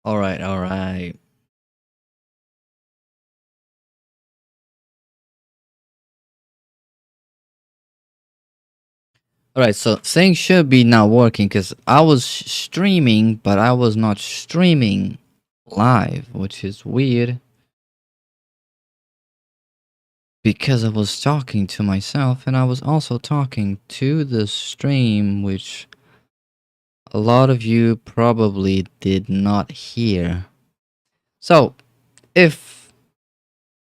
All right, all right. All right, so things should be now working because I was streaming, but I was not streaming live, which is weird because I was talking to myself and I was also talking to the stream, which a lot of you probably did not hear. So, if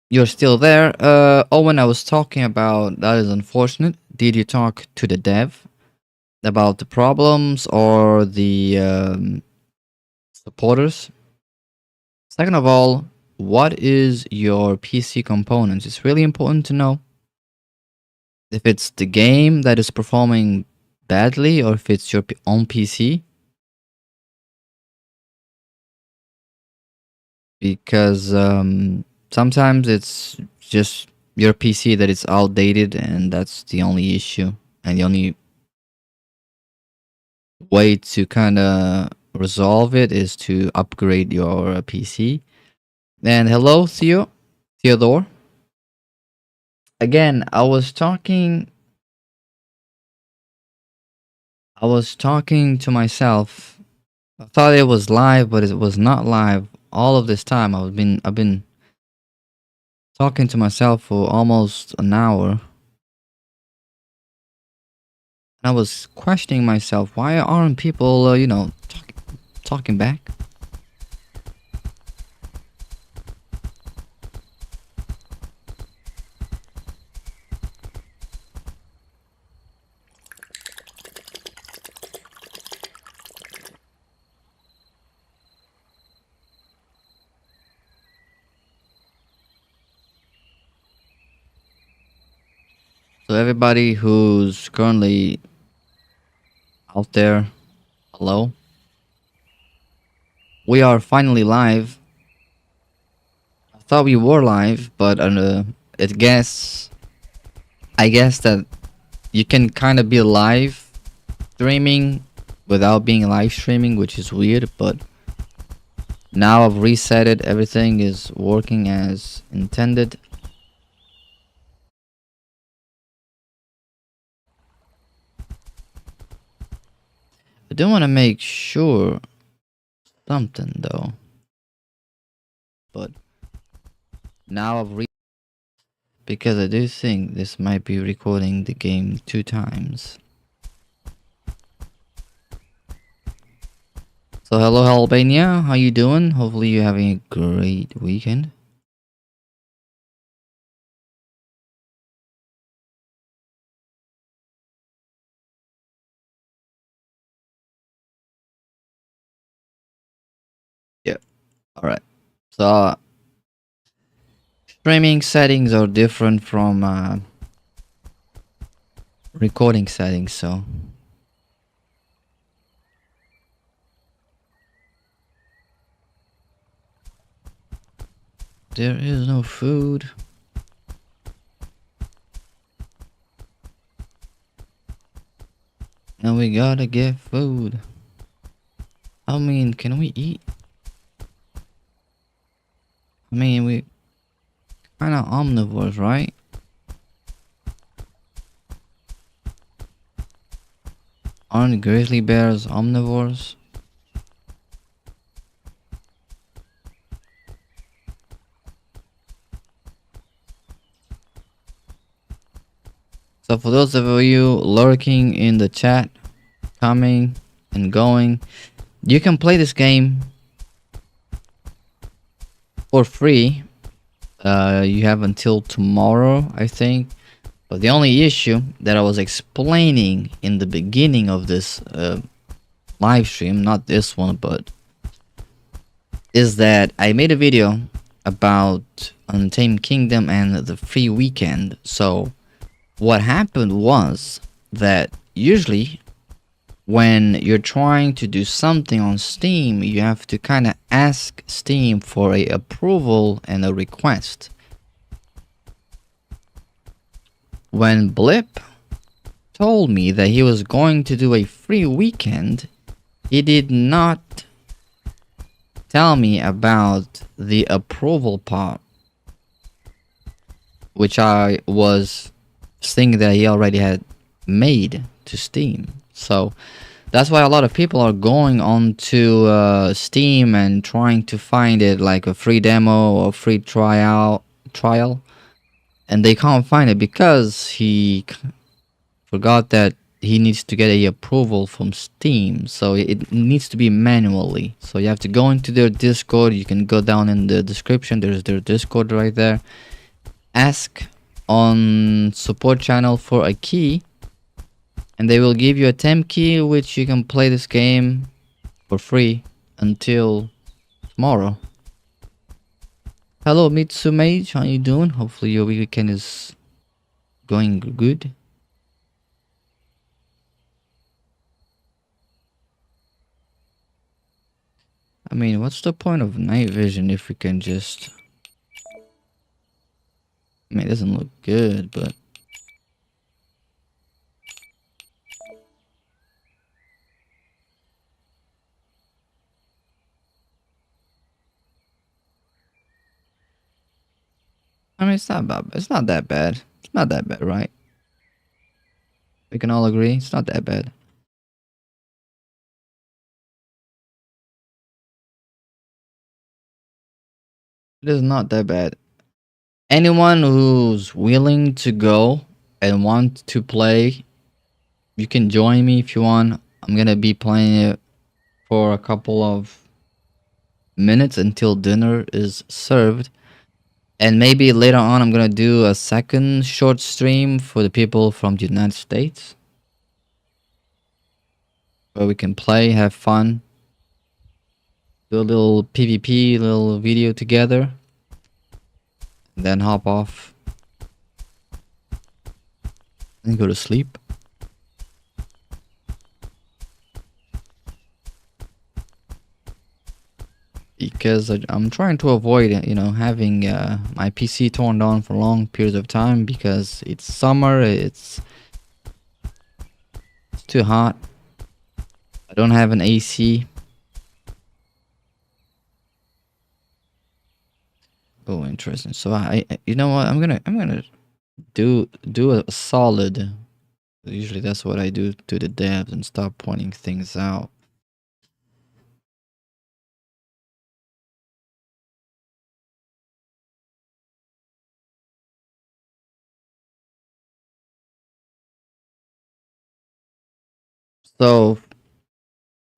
you're still there, Owen, I was talking about that is unfortunate. Did you talk to the dev about the problems or the supporters? Second of all, what is your PC components? It's really important to know if it's the game that is performing badly or if it's your own PC. Because sometimes it's just your PC that is outdated and that's the only issue and the only way to kind of resolve it is to upgrade your PC. And hello, Theodore. Again, I was talking to myself. I thought it was live, but it was not live. All of this time, I've been talking to myself for almost an hour. I was questioning myself. Why aren't people, talking back? So everybody who's currently out there, hello. We are finally live. I thought we were live, but it guess I guess that you can kind of be live streaming without being live streaming, which is weird, but now I've reset it. Everything is working as intended. I do want to make sure something though, but now because I do think this might be recording the game 2 times. So hello Albania, how you doing? Hopefully you're having a great weekend. Yeah. All right. So streaming settings are different from recording settings, so there is no food. And we gotta get food. I mean, can we eat? I mean, we kind of omnivores, right? Aren't grizzly bears omnivores? So for those of you lurking in the chat, coming and going, you can play this game for free. You have until tomorrow, I think. But the only issue that I was explaining in the beginning of this live stream, not this one, but is that I made a video about Untamed Kingdom and the free weekend. So what happened was that usually when you're trying to do something on Steam, you have to kind of ask Steam for a approval and a request. When Blip told me that he was going to do a free weekend, he did not tell me about the approval part, which I was thinking that he already had made to Steam. So that's why a lot of people are going on to Steam and trying to find it, like a free demo or free trial, and they can't find it because he forgot that he needs to get a approval from Steam, so it needs to be manually. So you have to go into their Discord. You can go down in the description, there's their Discord right there. Ask on support channel for a key, and they will give you a temp key, which you can play this game for free until tomorrow. Hello Mitsumage, how you doing? Hopefully your weekend is going good. I mean, what's the point of night vision if we can just... I mean, it doesn't look good, but... I mean, it's not bad. It's not that bad. It's not that bad, right? We can all agree, it's not that bad. It is not that bad. Anyone who's willing to go and want to play, you can join me if you want. I'm gonna be playing it for a couple of minutes until dinner is served. And maybe later on I'm gonna do a second short stream for the people from the United States, where we can play, have fun, do a little PvP, little video together, and then hop off and go to sleep. Because I'm trying to avoid, you know, having my PC torn down for long periods of time, because it's summer, it's too hot. I don't have an AC. Oh, interesting. So I you know what? I'm gonna do a solid. Usually that's what I do to the devs and stop pointing things out. So,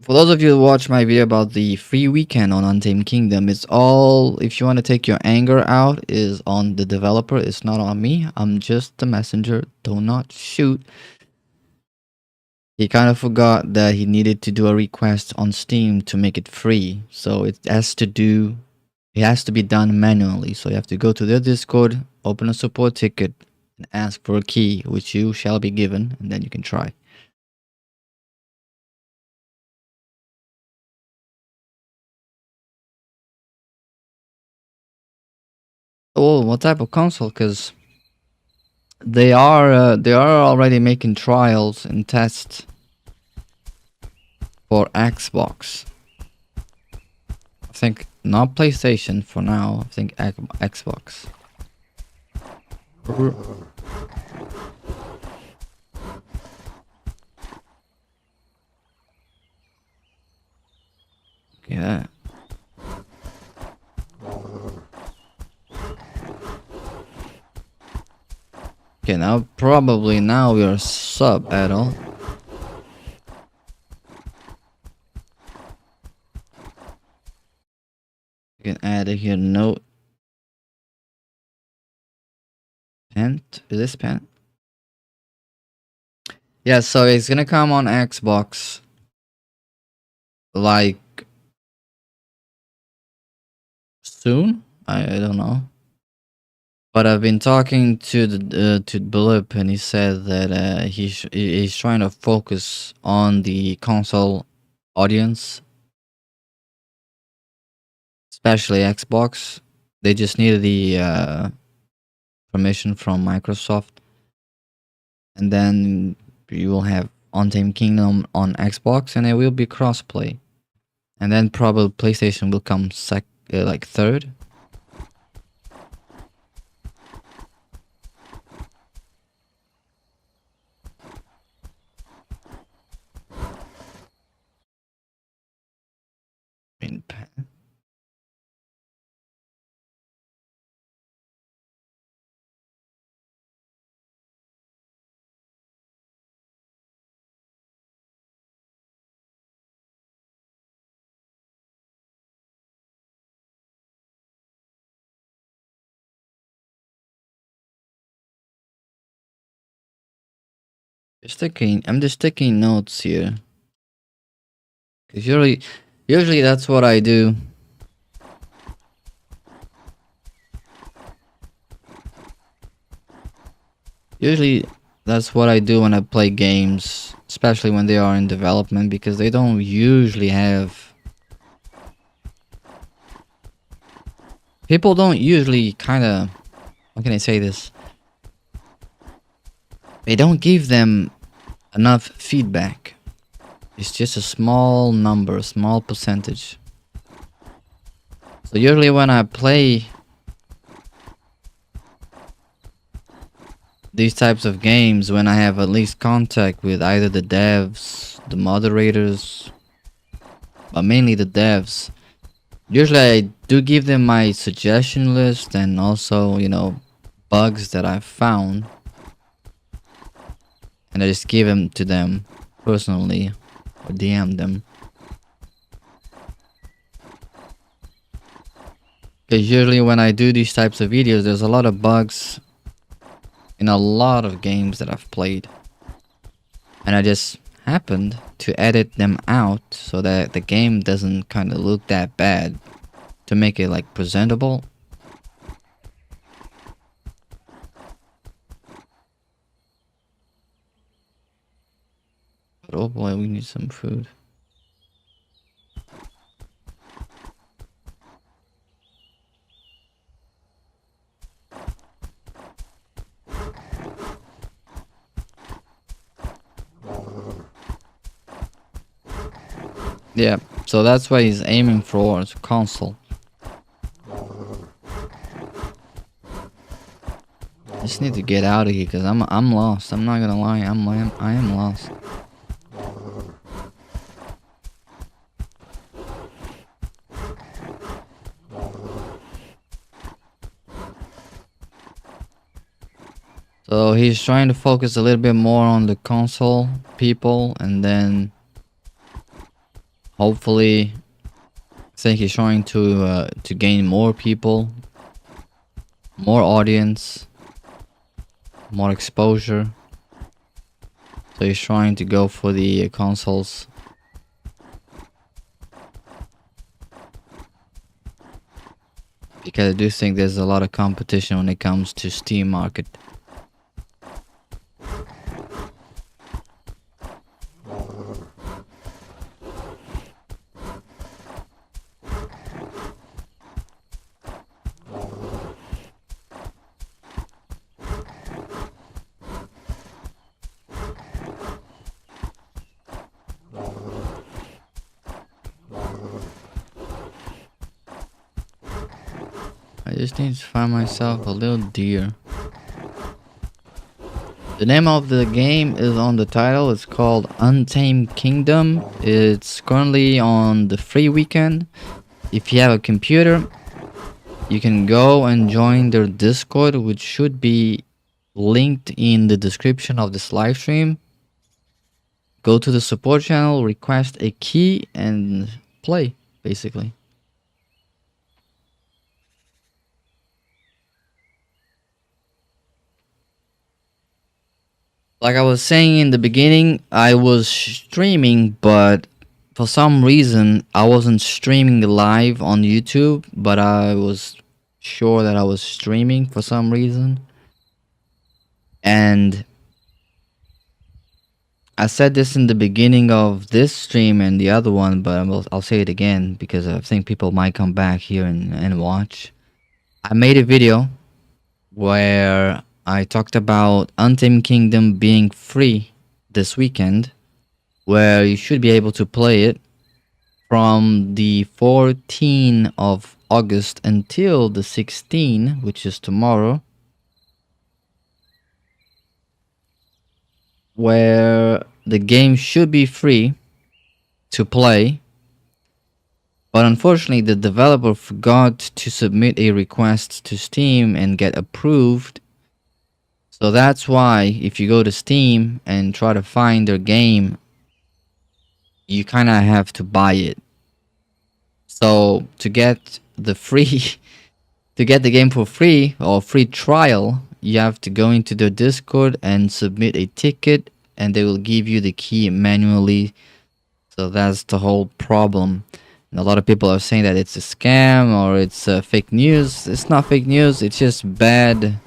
for those of you who watch my video about the free weekend on Untamed Kingdom, it's all, if you want to take your anger out, is on the developer. It's not on me. I'm just the messenger. Do not shoot. He kind of forgot that he needed to do a request on Steam to make it free. So it has to be done manually. So you have to go to their Discord, open a support ticket, and ask for a key, which you shall be given, and then you can try. Oh, what type of console? Because they are already making trials and tests for Xbox. I think not PlayStation for now. I think Xbox. Yeah. Okay, now probably now we are sub-battle. You can add here note. Pent? Is this Pent? Yeah, so it's gonna come on Xbox like soon. I don't know. But I've been talking to the to Blip, and he said that he's trying to focus on the console audience, especially Xbox. They just needed the permission from Microsoft, and then you will have Untamed Kingdom on Xbox, and it will be crossplay. and then probably PlayStation will come like third. In pen. I'm just taking notes here. Cause usually that's what I do. Usually that's what I do when I play games, especially when they are in development, because they don't usually have. People don't usually kind of. How can I say this? They don't give them enough feedback. It's just a small number, a small percentage. So usually when I play these types of games, when I have at least contact with either the devs, the moderators, but mainly the devs, usually I do give them my suggestion list and also, bugs that I've found. And I just give them to them personally or DM them. Because usually when I do these types of videos, there's a lot of bugs in a lot of games that I've played. And I just happened to edit them out so that the game doesn't kind of look that bad, to make it like presentable. But oh boy, we need some food. Yeah, so that's why he's aiming for the console. I just need to get out of here because I'm lost. I'm not gonna lie, I am lost. So he's trying to focus a little bit more on the console people, and then hopefully, I think he's trying to gain more people, more audience, more exposure. So he's trying to go for the consoles. Because I do think there's a lot of competition when it comes to Steam market. I just need to find myself a little deer. The name of the game is on the title. It's called Untamed Kingdom. It's currently on the free weekend. If you have a computer, you can go and join their Discord, which should be linked in the description of this live stream. Go to the support channel, request a key, and play, basically. Like I was saying in the beginning, I was streaming, but for some reason, I wasn't streaming live on YouTube, but I was sure that I was streaming for some reason. And I said this in the beginning of this stream and the other one, but I'll say it again because I think people might come back here and watch. I made a video where I talked about Untamed Kingdom being free this weekend, where you should be able to play it from the 14th of August until the 16th, which is tomorrow, where the game should be free to play. But unfortunately, the developer forgot to submit a request to Steam and get approved. So that's why if you go to Steam and try to find their game, you kind of have to buy it. So to get the free to get the game for free or free trial, you have to go into their Discord and submit a ticket, and they will give you the key manually. So that's the whole problem. And a lot of people are saying that it's a scam or it's fake news. It's not fake news. It's just bad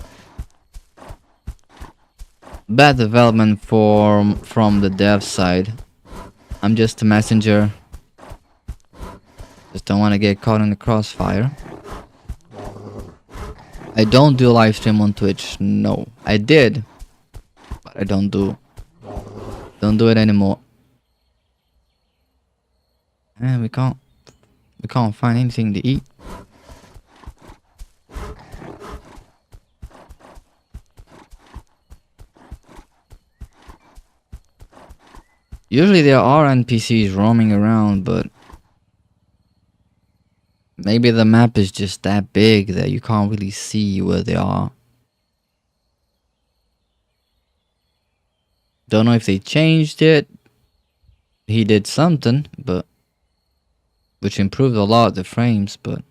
development from the dev side. I'm just a messenger. Just don't want to get caught in the crossfire. I don't do live stream on Twitch. No, I did, but I don't do it anymore. And we can't find anything to eat. Usually there are NPCs roaming around, but maybe the map is just that big that you can't really see where they are. Don't know if they changed it. He did something, but which improved a lot the frames, but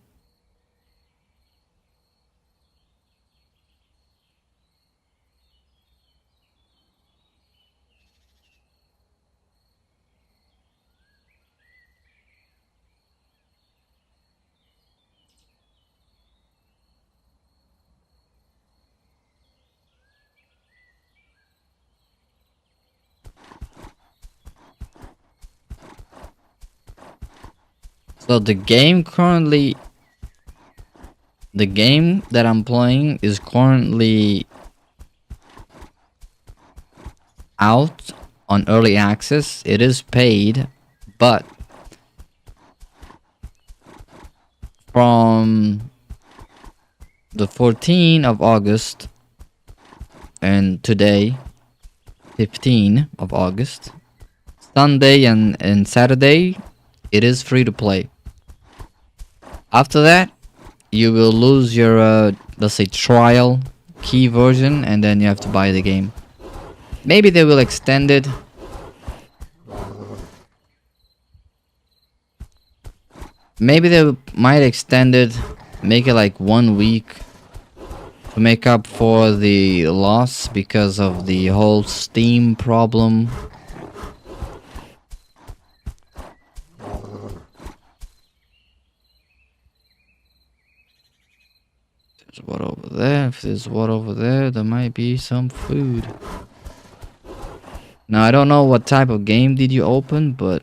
so the game that I'm playing is currently out on early access. It is paid, but from the 14th of August and today, 15th of August, Sunday and Saturday, it is free to play. After that, you will lose your let's say trial key version, and then you have to buy the game. Maybe they will extend it. Maybe they might extend it, make it like 1 week to make up for the loss because of the whole Steam problem. There's what over there. If there's what over there, there might be some food. Now, I don't know what type of game did you open, but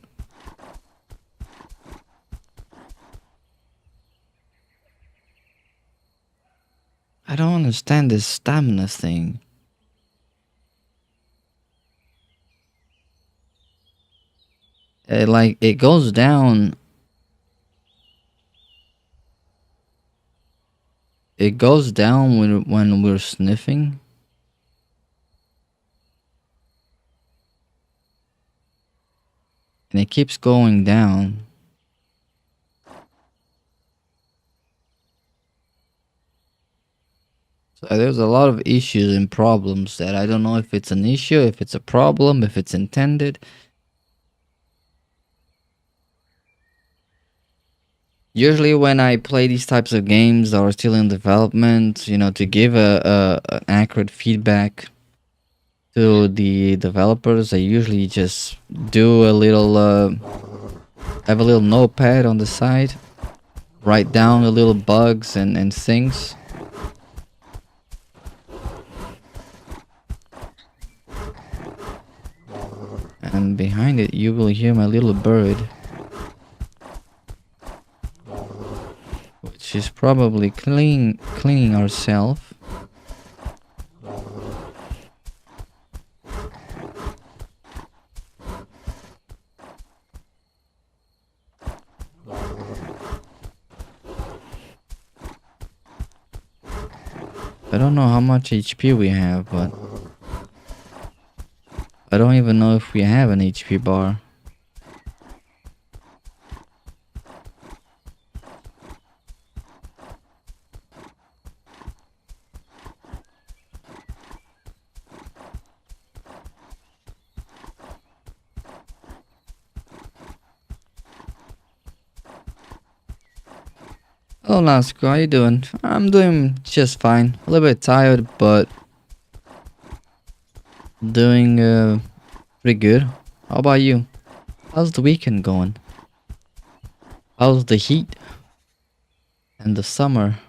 I don't understand this stamina thing. It goes down. It goes down when we're sniffing. And it keeps going down. So there's a lot of issues and problems that I don't know if it's an issue, if it's a problem, if it's intended. Usually when I play these types of games that are still in development, you know, to give an accurate feedback to the developers, I usually just do a little, have a little notepad on the side, write down the little bugs and things. And behind it, you will hear my little bird, which is probably cleaning herself. I don't know how much HP we have, but I don't even know if we have an HP bar. Hello, Lasco. How you doing? I'm doing just fine. A little bit tired, but doing pretty good. How about you? How's the weekend going? How's the heat and the summer?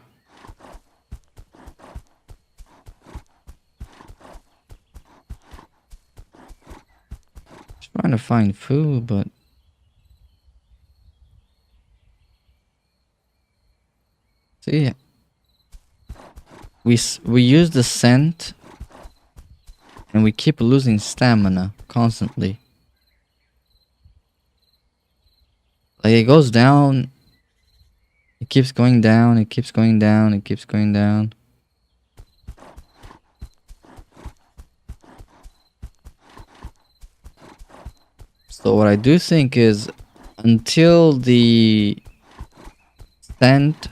Just trying to find food, but see, we use the scent, and we keep losing stamina constantly. Like it goes down, it keeps going down, it keeps going down, it keeps going down. So what I do think is, until the scent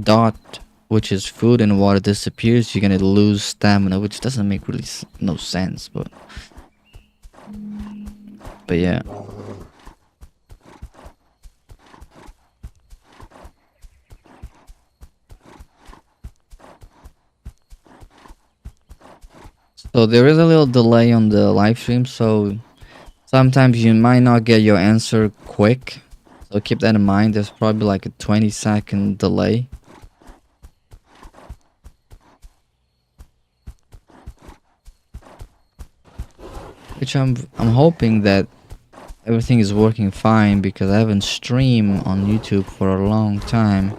dot, which is food and water, disappears, you're gonna lose stamina, which doesn't make really no sense, but yeah. So there is a little delay on the live stream, so sometimes you might not get your answer quick. So keep that in mind. There's probably like a 20-second delay. Which I'm hoping that everything is working fine, because I haven't streamed on YouTube for a long time.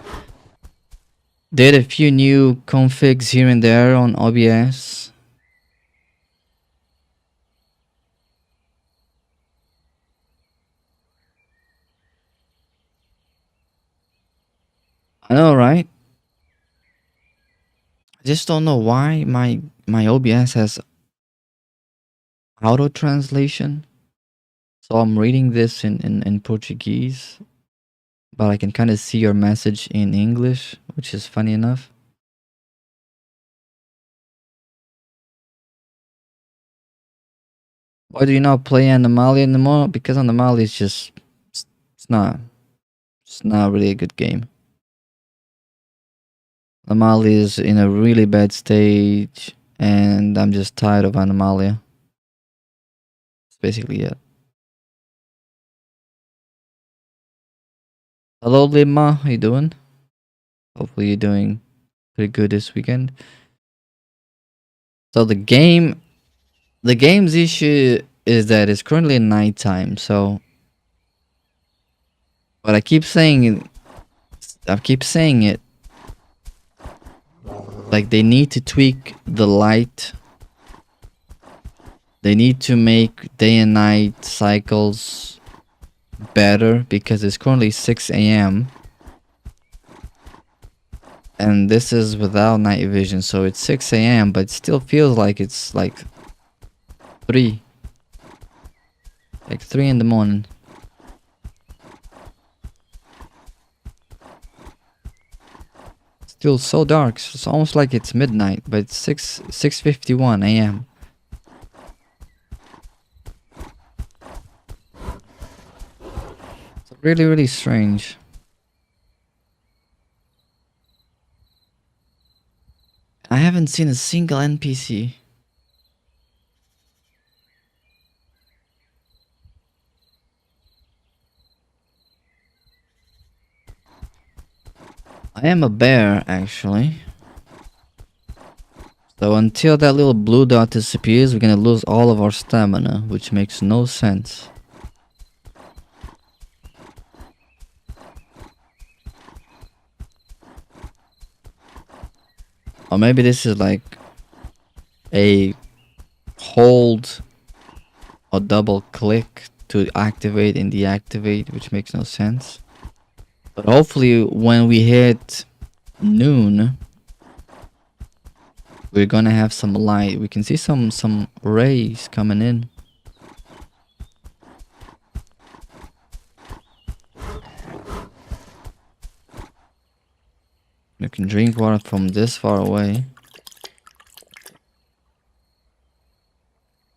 Did a few new configs here and there on OBS. I know, right? I just don't know why my OBS has auto translation. So I'm reading this in Portuguese, but I can kind of see your message in English, which is funny enough. Why do you not play Anomaly anymore? Because Anomaly is just it's not really a good game. Anomaly is in a really bad stage, and I'm just tired of Anomalia. That's basically it. Hello, Lima. How you doing? Hopefully you're doing pretty good this weekend. So the game's issue is that it's currently nighttime. So, but I keep saying it. Like, they need to tweak the light. They need to make day and night cycles better, because it's currently 6 a.m. and this is without night vision, so it's 6 a.m. but it still feels like it's like 3 in the morning. Still so dark. It's almost like it's midnight, but it's 6:51 a.m. It's really strange. I haven't seen a single NPC. I am a bear, actually. So until that little blue dot disappears, we're gonna lose all of our stamina, which makes no sense. Or maybe this is like a hold or double click to activate and deactivate, which makes no sense. But hopefully when we hit noon, we're gonna have some light. We can see some rays coming in. You can drink water from this far away.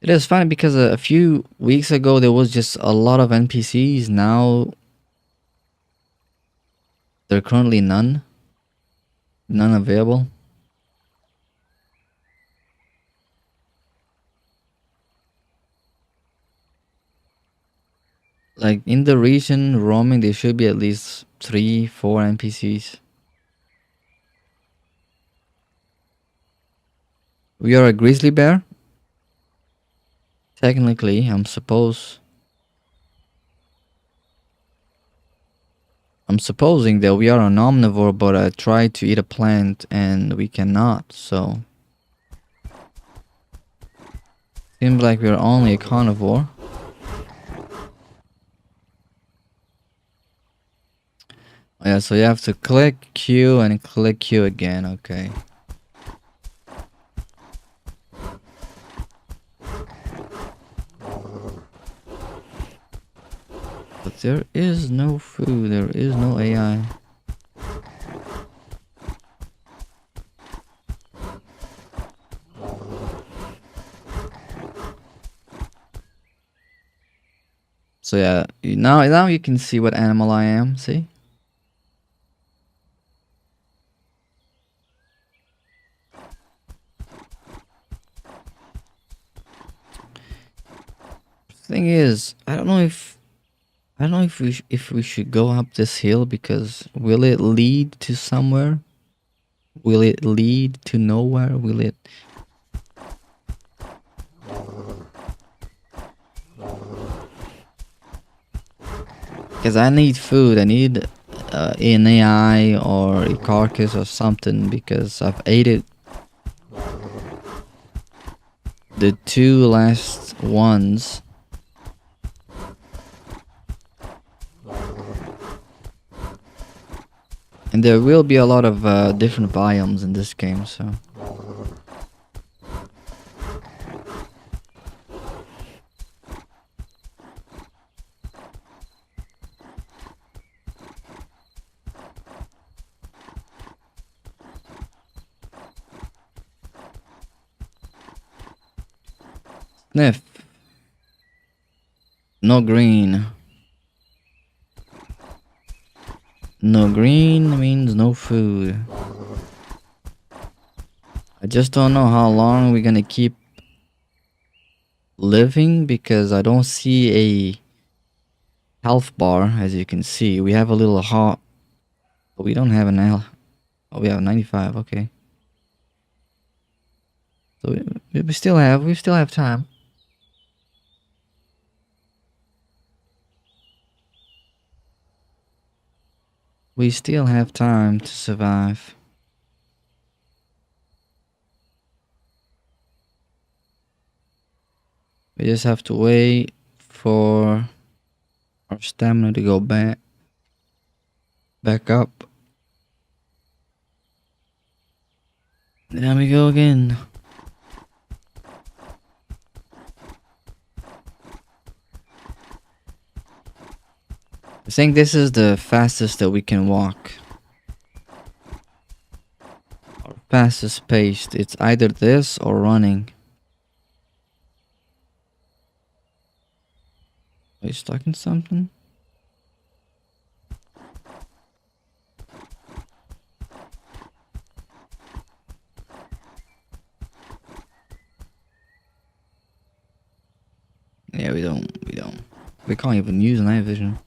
It is funny because a few weeks ago there was just a lot of NPCs. Now there are currently none available. Like in the region roaming, there should be at least 3-4 NPCs. We are a grizzly bear. Technically, I'm supposing that we are an omnivore, but I tried to eat a plant and we cannot, so seems like we're only a carnivore. Yeah, so you have to click Q and click Q again, okay. But there is no food, there is no AI. So yeah, now you can see what animal I am, see? Thing is, I don't know if we should go up this hill, because will it lead to somewhere? Will it lead to nowhere? Will it? Because I need food. I need an AI or a carcass or something, because I've ate it. The two last ones. And there will be a lot of different biomes in this game, so. Sniff. No green. No green means no food. I just don't know how long we're gonna keep living, because I don't see a health bar. As you can see, we have a little heart, but we don't have an L. Oh, we have 95. Okay, so we still have time. We still have time to survive. We just have to wait for our stamina to go back up. There we go again. I think this is the fastest that we can walk. Our fastest paced. It's either this or running. Are you stuck in something? Yeah, we don't. We can't even use night vision.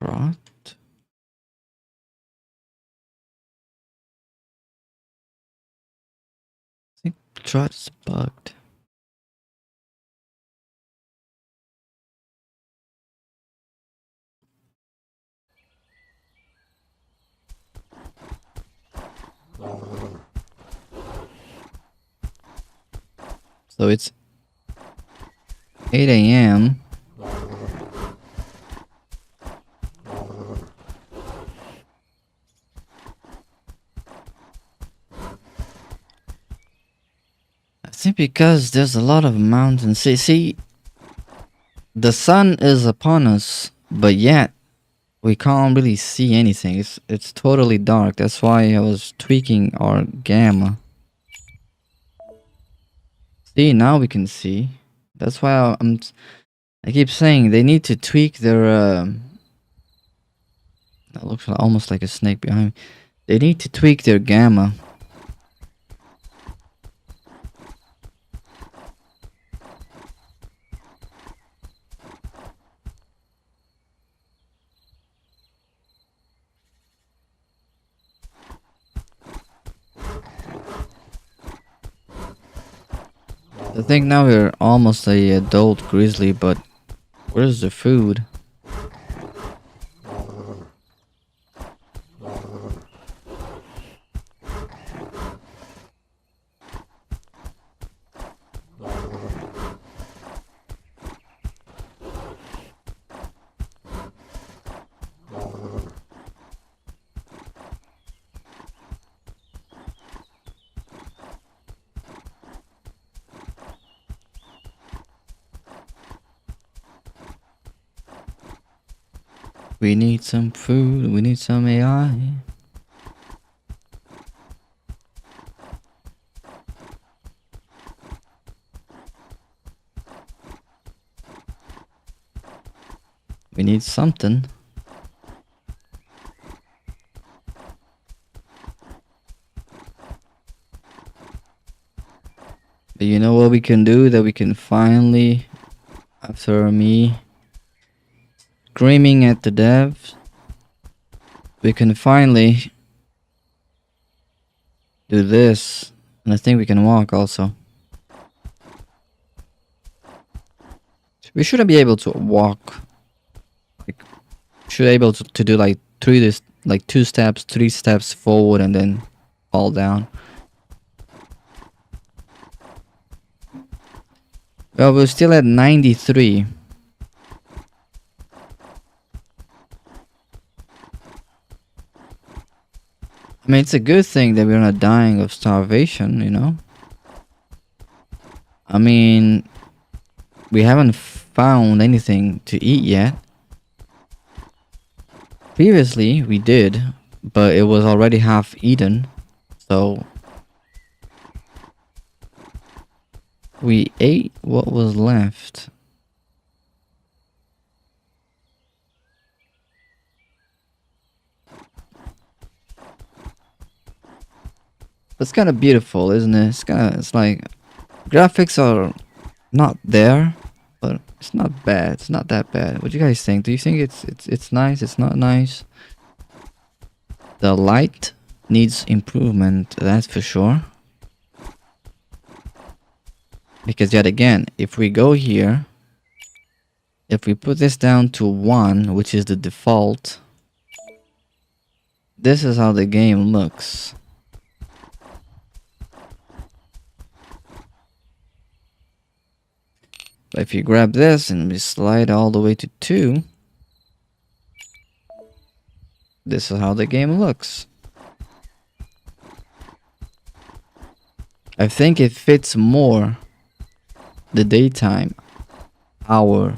Right. I think Trot's bugged. So it's 8 a.m. I think because there's a lot of mountains. See, the sun is upon us, but yet we can't really see anything. It's totally dark. That's why I was tweaking our gamma. See, now we can see. That's why I keep saying they need to tweak their. That looks almost like a snake behind me. They need to tweak their gamma. I think now we're almost a adult grizzly, but where's the food? We need some food, we need some AI. We need something. But you know what we can do? That we can finally, after me screaming at the devs, we can finally do this. And I think we can walk also. We shouldn't be able to walk. Like, should be able to do like 2 steps, 3 steps forward and then fall down. Well, we're still at 93. I mean, it's a good thing that we're not dying of starvation, you know? I mean, we haven't found anything to eat yet. Previously, we did, but it was already half eaten, so we ate what was left. It's kind of beautiful, isn't it? It's like graphics are not there, but it's not bad. It's not that bad. What do you guys think? Do you think it's nice? It's not nice. The light needs improvement, that's for sure. Because yet again, if we go here, if we put this down to 1, which is the default, this is how the game looks. But if you grab this and we slide all the way to 2, this is how the game looks. I think it fits more the daytime hour.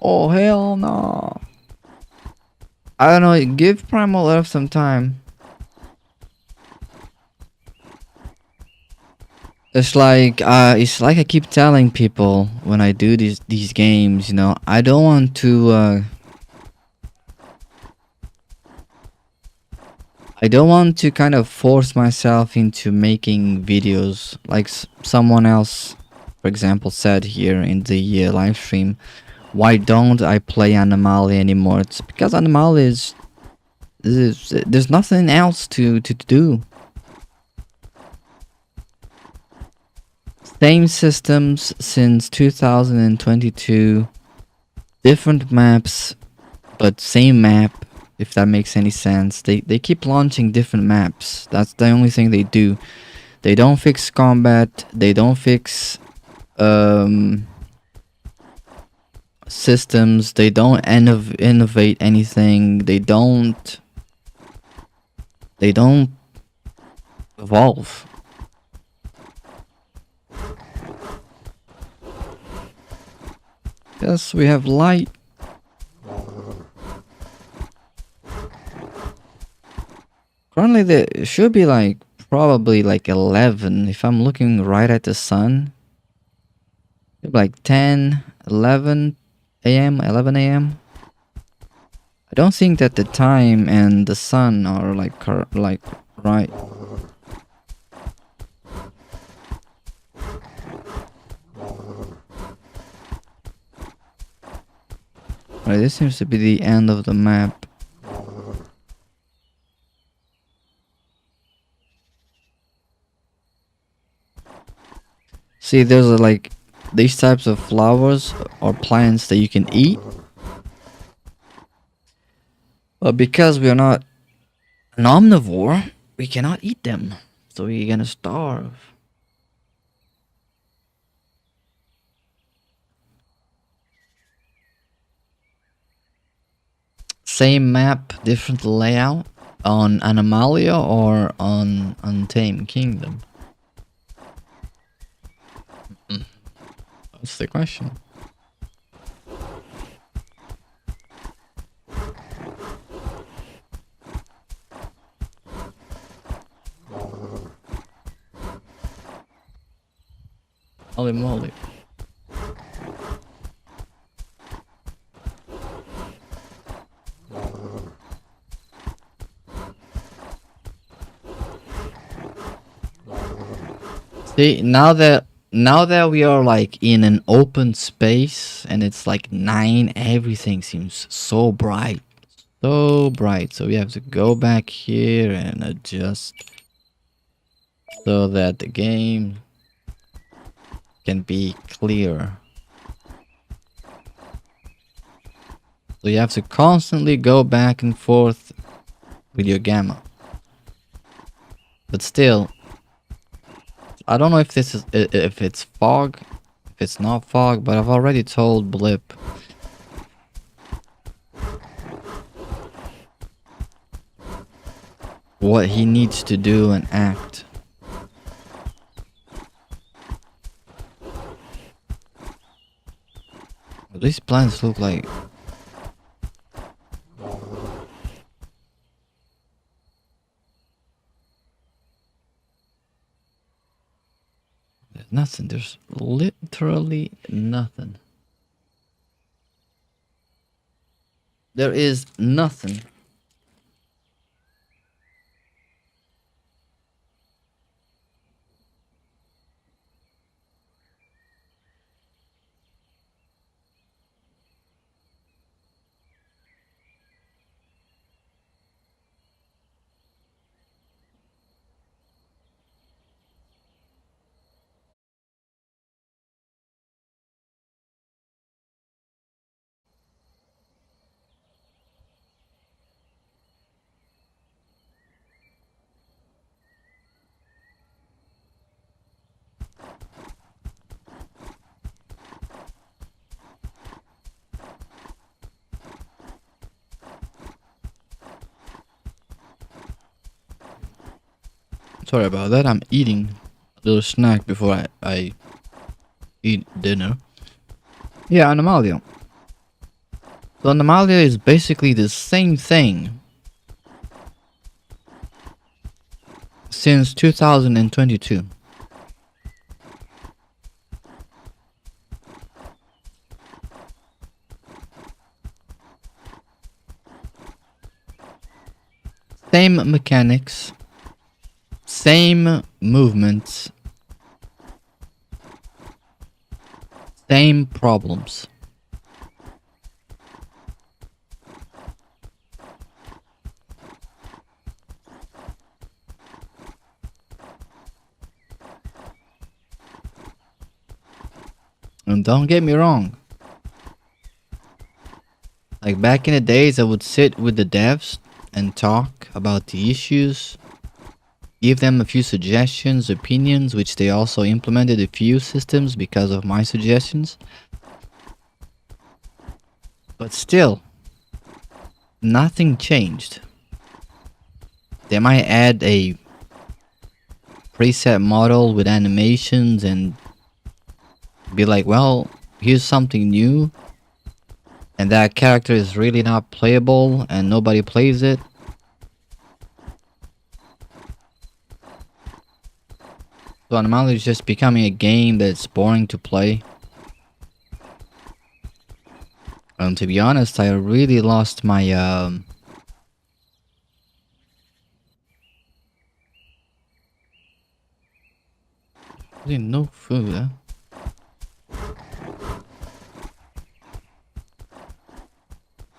Oh hell no. I don't know, give Primal Earth some time. It's like I keep telling people when I do these games, you know, I don't want to kind of force myself into making videos like someone else, for example, said here in the live stream. Why don't I play Animali anymore? It's because Animali is there's nothing else to do. Same systems since 2022. Different maps, but same map. If that makes any sense. They keep launching different maps. That's the only thing they do. They don't fix combat. They don't fix systems. They don't innovate anything. They don't evolve. Yes, we have light. Currently there should be like probably like 11 if I'm looking right at the sun. Like 10, 11 a.m., 11 a.m. I don't think that the time and the sun are like right. Right, this seems to be the end of the map. See, there's like these types of flowers or plants that you can eat. But because we are not an omnivore, we cannot eat them. So we're gonna starve. Same map, different layout on Anomalia or on Untamed Kingdom? That's the question. Holy moly. See, now that we are like in an open space and it's like 9, everything seems so bright. So bright. So we have to go back here and adjust so that the game can be clear. So you have to constantly go back and forth with your gamma. But still, I don't know if this is if it's fog, if it's not fog, but I've already told Blip what he needs to do and act. These plants look like there's nothing. There's literally nothing. There is nothing. Sorry about that. I'm eating a little snack before I eat dinner. Yeah, Anomalia. So Anomalia is basically the same thing since 2022. Same mechanics, same movements, same problems. And don't get me wrong. Like back in the days, I would sit with the devs and talk about the issues, give them a few suggestions, opinions, which they also implemented a few systems because of my suggestions. But still, nothing changed. They might add a preset model with animations and be like, well, here's something new, and that character is really not playable and nobody plays it. So Anomaly is just becoming a game that's boring to play. And to be honest, I really lost my really no food, huh?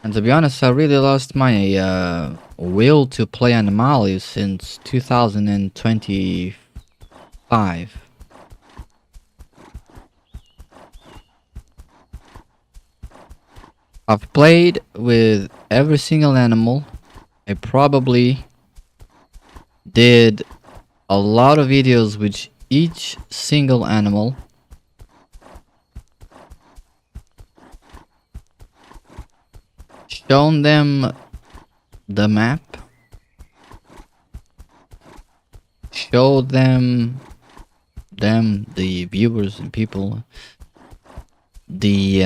And to be honest, I really lost my will to play Anomaly since 2025. I've played with every single animal. I probably did a lot of videos with each single animal. Shown them the map. Showed them, the viewers and people, the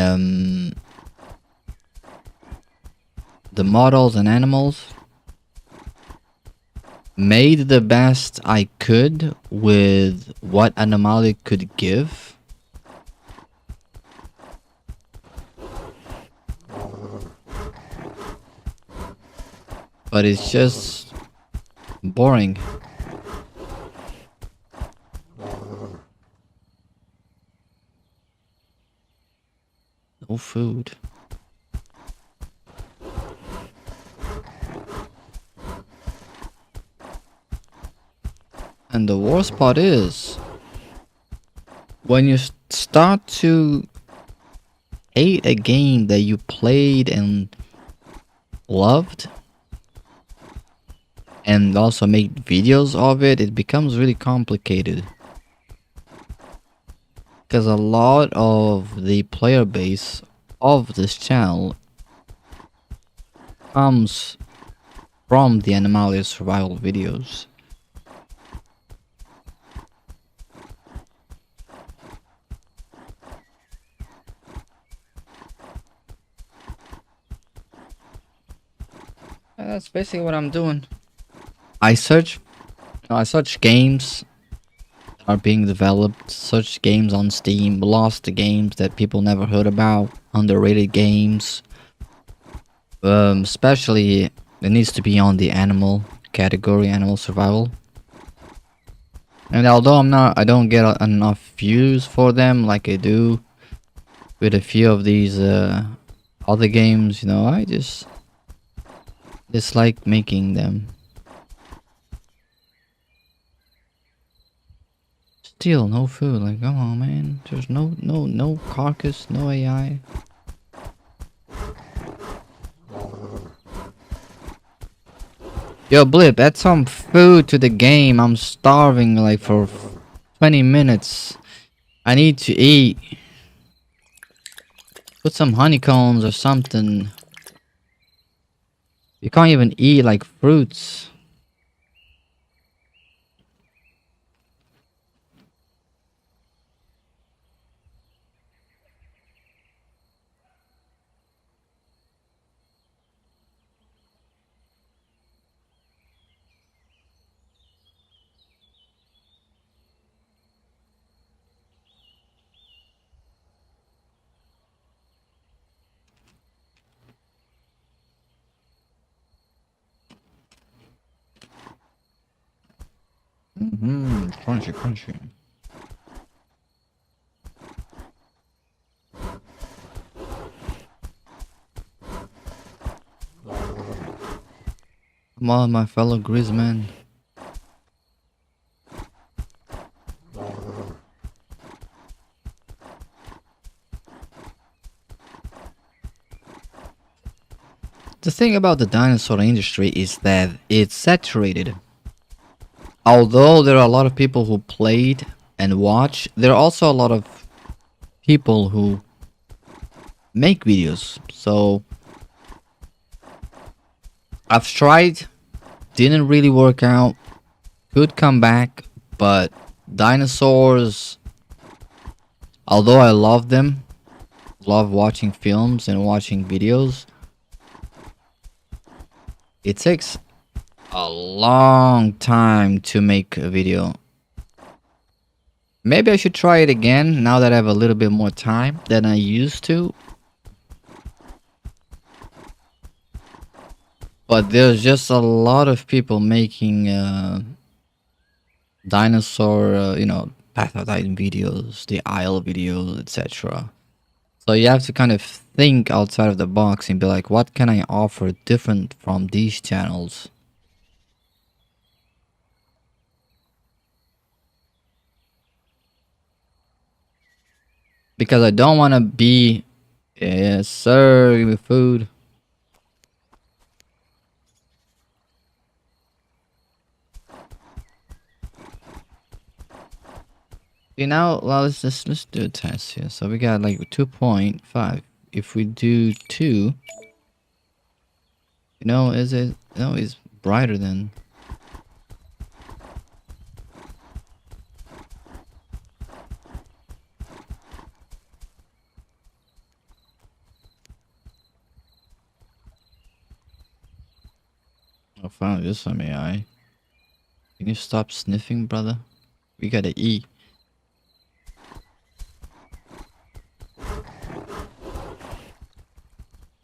models and animals. Made the best I could with what Anomaly could give. But it's just boring. No food. And the worst part is, when you start to hate a game that you played and loved, and also make videos of it, it becomes really complicated. Because a lot of the player base of this channel comes from the Anomaly survival videos. That's basically what I'm doing. I search games that are being developed, search games on Steam, lost games that people never heard about, underrated games. Especially it needs to be on the animal category, animal survival. And although I don't get enough views for them like I do with a few of these other games, you know, I just dislike making them. Still no food, like come on man, there's no carcass, no AI. Yo Blip, add some food to the game. I'm starving like for 20 minutes. I need to eat. Put some honeycombs or something. You can't even eat like fruits. Crunchy, crunchy. Come on, my fellow Griezmann. The thing about the dinosaur industry is that it's saturated. Although there are a lot of people who played and watch, there are also a lot of people who make videos. So I've tried, didn't really work out, could come back, but dinosaurs, although I love them, love watching films and watching videos, it takes a long time to make a video. Maybe I should try it again now that I have a little bit more time than I used to. But there's just a lot of people making dinosaur, Path of Titan videos, the Isle videos, etc. So you have to kind of think outside of the box and be like, what can I offer different from these channels? Because I don't want to be, yes sir, give me food. You know, well, let's do a test here. So we got like 2.5. If we do 2, is it? No, it's brighter than. Oh, finally, this some AI. Can you stop sniffing, brother? We gotta eat.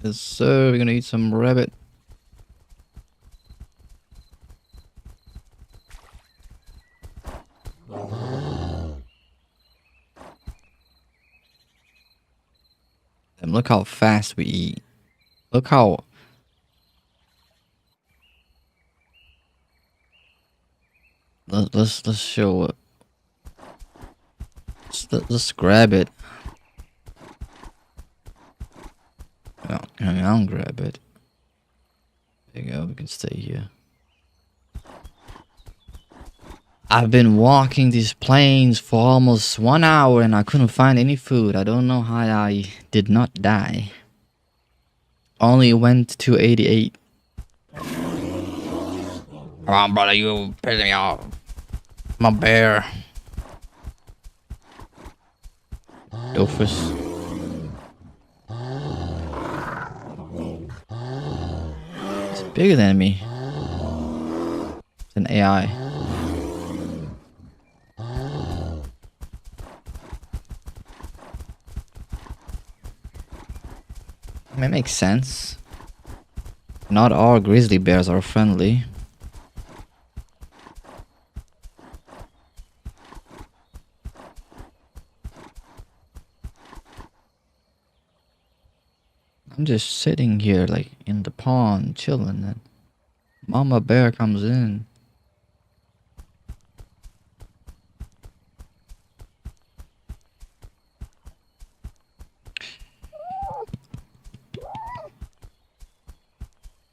Yes, sir. We're gonna eat some rabbit. And look how fast we eat. Look how. Let's show it. Let's grab it. Oh, I don't grab it. There you go. We can stay here. I've been walking these plains for almost 1 hour and I couldn't find any food. I don't know how I did not die. Only went to 88. Come on, brother, you pissing me off. My bear. Dolphus. It's bigger than me. It's an AI. It makes sense. Not all grizzly bears are friendly. I'm just sitting here like in the pond chilling and mama bear comes in.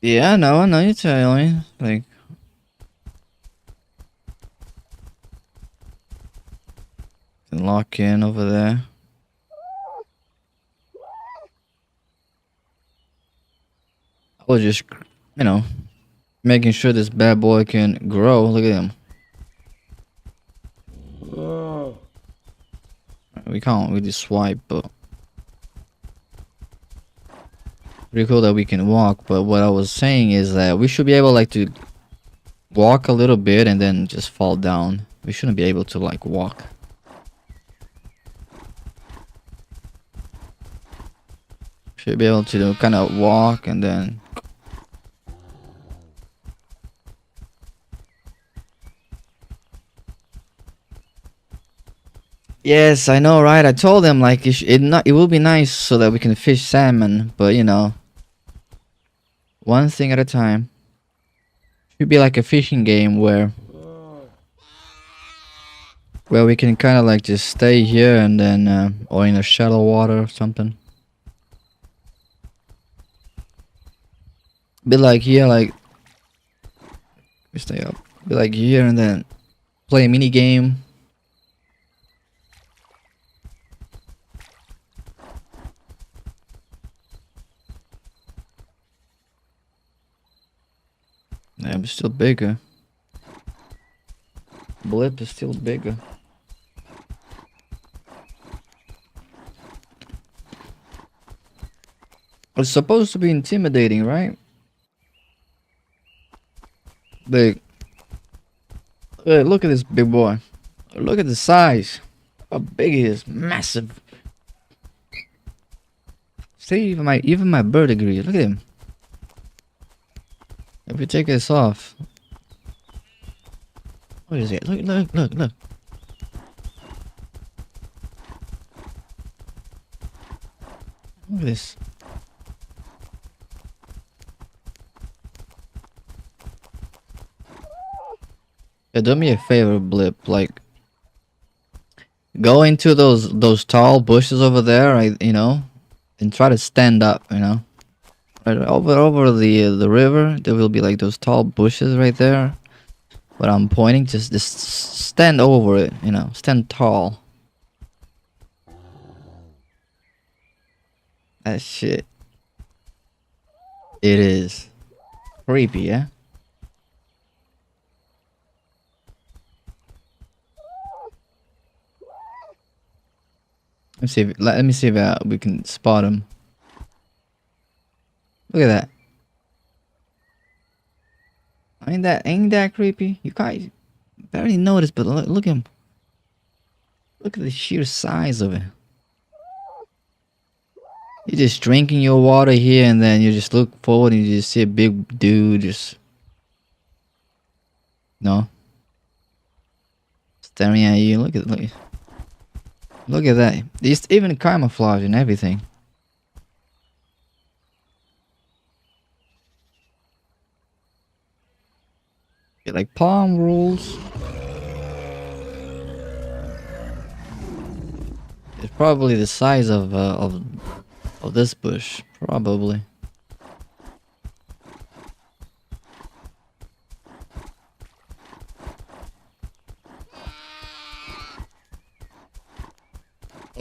Yeah, I know you're telling me. Like, can lock in over there. I was just, making sure this bad boy can grow. Look at him. We can't really swipe, but pretty cool that we can walk. But what I was saying is that we should be able like to walk a little bit and then just fall down. We shouldn't be able to like walk. Should be able to kind of walk and then. Yes, I know, right? I told them like it will be nice so that we can fish salmon, but one thing at a time. Should be like a fishing game where we can kind of like just stay here and then or in a shallow water or something. Be like here, like we stay up. Be like here and then play a mini game. Yeah, but still bigger. Blip is still bigger. It's supposed to be intimidating, right? Big. Hey, look at this big boy. Look at the size. How big he is. Massive. See, even my bird agrees. Look at him. If we take this off. What is it? Look. Look at this. Yeah, do me a favor, Blip. Like, go into those tall bushes over there, and try to stand up. Right over the river. There will be like those tall bushes right there. But I'm pointing, just stand over it. Stand tall. That shit. It is creepy, yeah. Let me see if we can spot him. Look at that. Ain't that creepy? You guys barely noticed, but look at him. Look at the sheer size of it. You're just drinking your water here, and then you just look forward and you just see a big dude just staring at you. Look at that. It's even camouflage and everything. Like palm rules. It's probably the size of this bush, probably.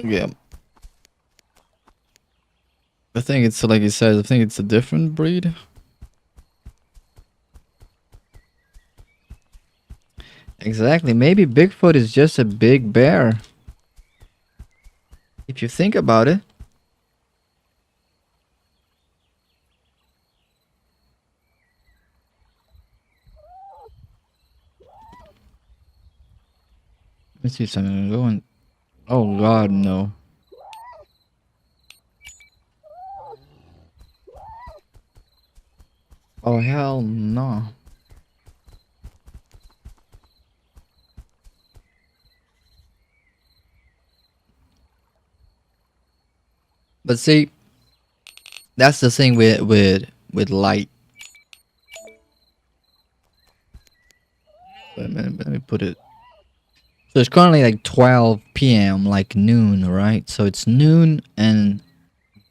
Yeah. I think it's like you said. I think it's a different breed. Exactly. Maybe Bigfoot is just a big bear. If you think about it. Let's see something going. Oh God, no. Oh hell no. But see, that's the thing with light. Let me put it. So it's currently like 12 p.m., like noon, right? So it's noon and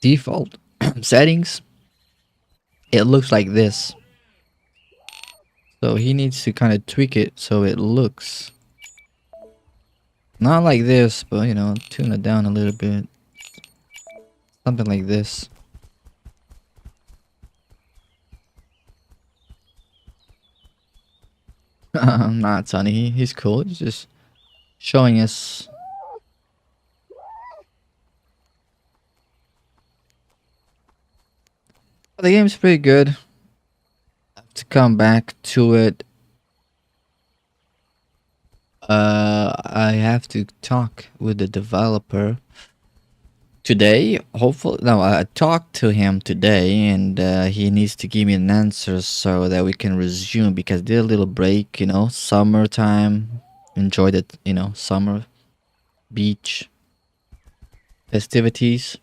default settings. It looks like this. So he needs to kind of tweak it so it looks not like this, but tune it down a little bit. Something like this. Nah, Sonny, he's cool. He's just showing us. The game's pretty good. I have to come back to it. I have to talk with the developer today. Hopefully, no, I talked to him today, and he needs to give me an answer so that we can resume, because did a little break, summertime. Enjoyed it, summer, beach, festivities.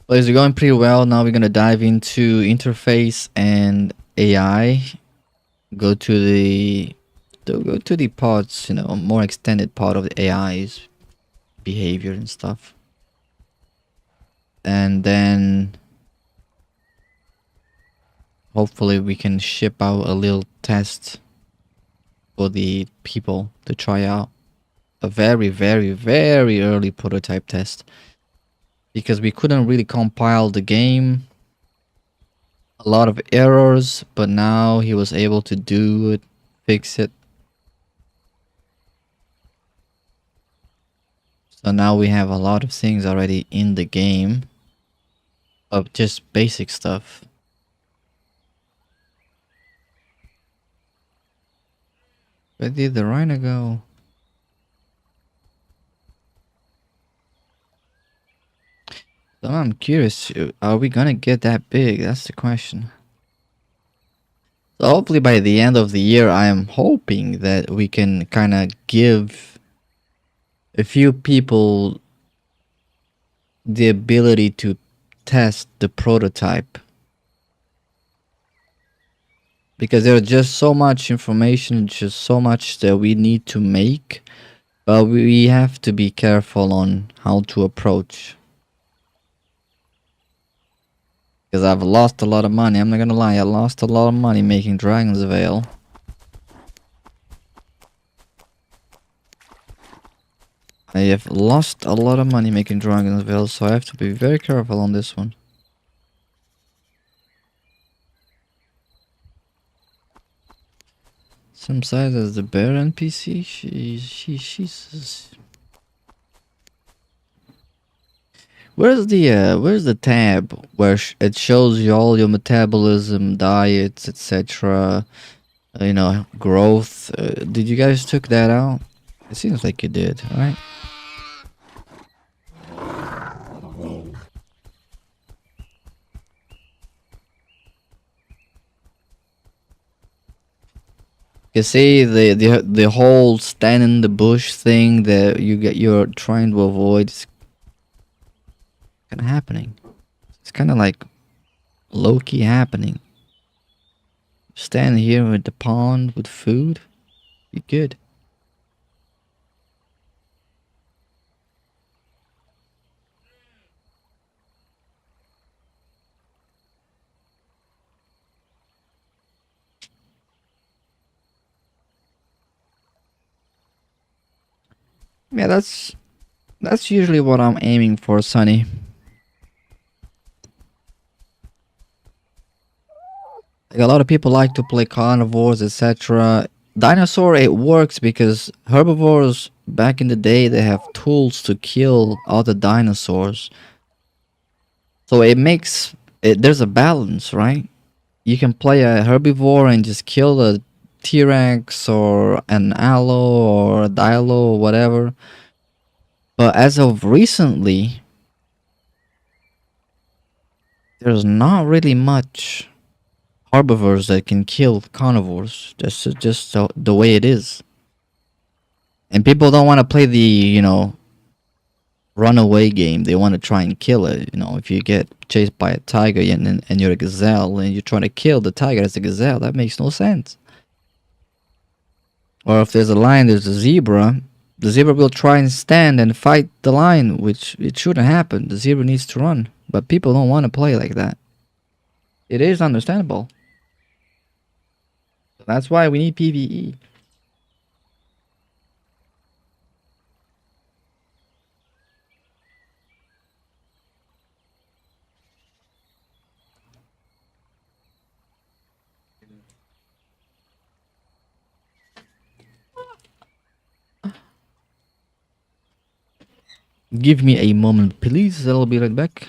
Well, it's going pretty well. Now we're gonna dive into interface and AI. Go to the parts, more extended part of the AI's behavior and stuff. And then hopefully we can ship out a little test for the people to try out. A very, very, very early prototype test. Because we couldn't really compile the game. A lot of errors, but now he was able to do it, fix it. So now we have a lot of things already in the game of just basic stuff. Where did the rhino go? So I'm curious, are we gonna get that big? That's the question. So hopefully by the end of the year, I am hoping that we can kind of give a few people the ability to test the prototype. Because there's just so much information, just so much that we need to make. But we have to be careful on how to approach. Because I've lost a lot of money. I'm not gonna lie, I lost a lot of money making Dragon's Veil. I have lost a lot of money making Dragon's Veil, so I have to be very careful on this one. Same size as the bear NPC? She's... Where's the tab where it shows you all your metabolism, diets, etc. You know, growth. Did you guys took that out? It seems like you did, right? You see the whole stand in the bush thing that you're trying to avoid is kind of happening. It's kind of like low key happening. Stand here with the pond with food. Be good. Yeah, that's usually what I'm aiming for, Sonny. Like a lot of people like to play carnivores, etc. Dinosaur, it works because herbivores back in the day they have tools to kill other dinosaurs. So it makes it there's a balance, right? You can play a herbivore and just kill a T-Rex or an Allo or a Dilo or whatever. But as of recently, there's not really much herbivores that can kill carnivores. That's just the way it is. And people don't want to play the, runaway game. They want to try and kill it. If you get chased by a tiger and you're a gazelle and you're trying to kill the tiger as a gazelle, that makes no sense. Or if there's a lion, there's a zebra. The zebra will try and stand and fight the lion, which it shouldn't happen. The zebra needs to run. But people don't want to play like that. It is understandable. That's why we need PvE. Give me a moment, please. I'll be right back.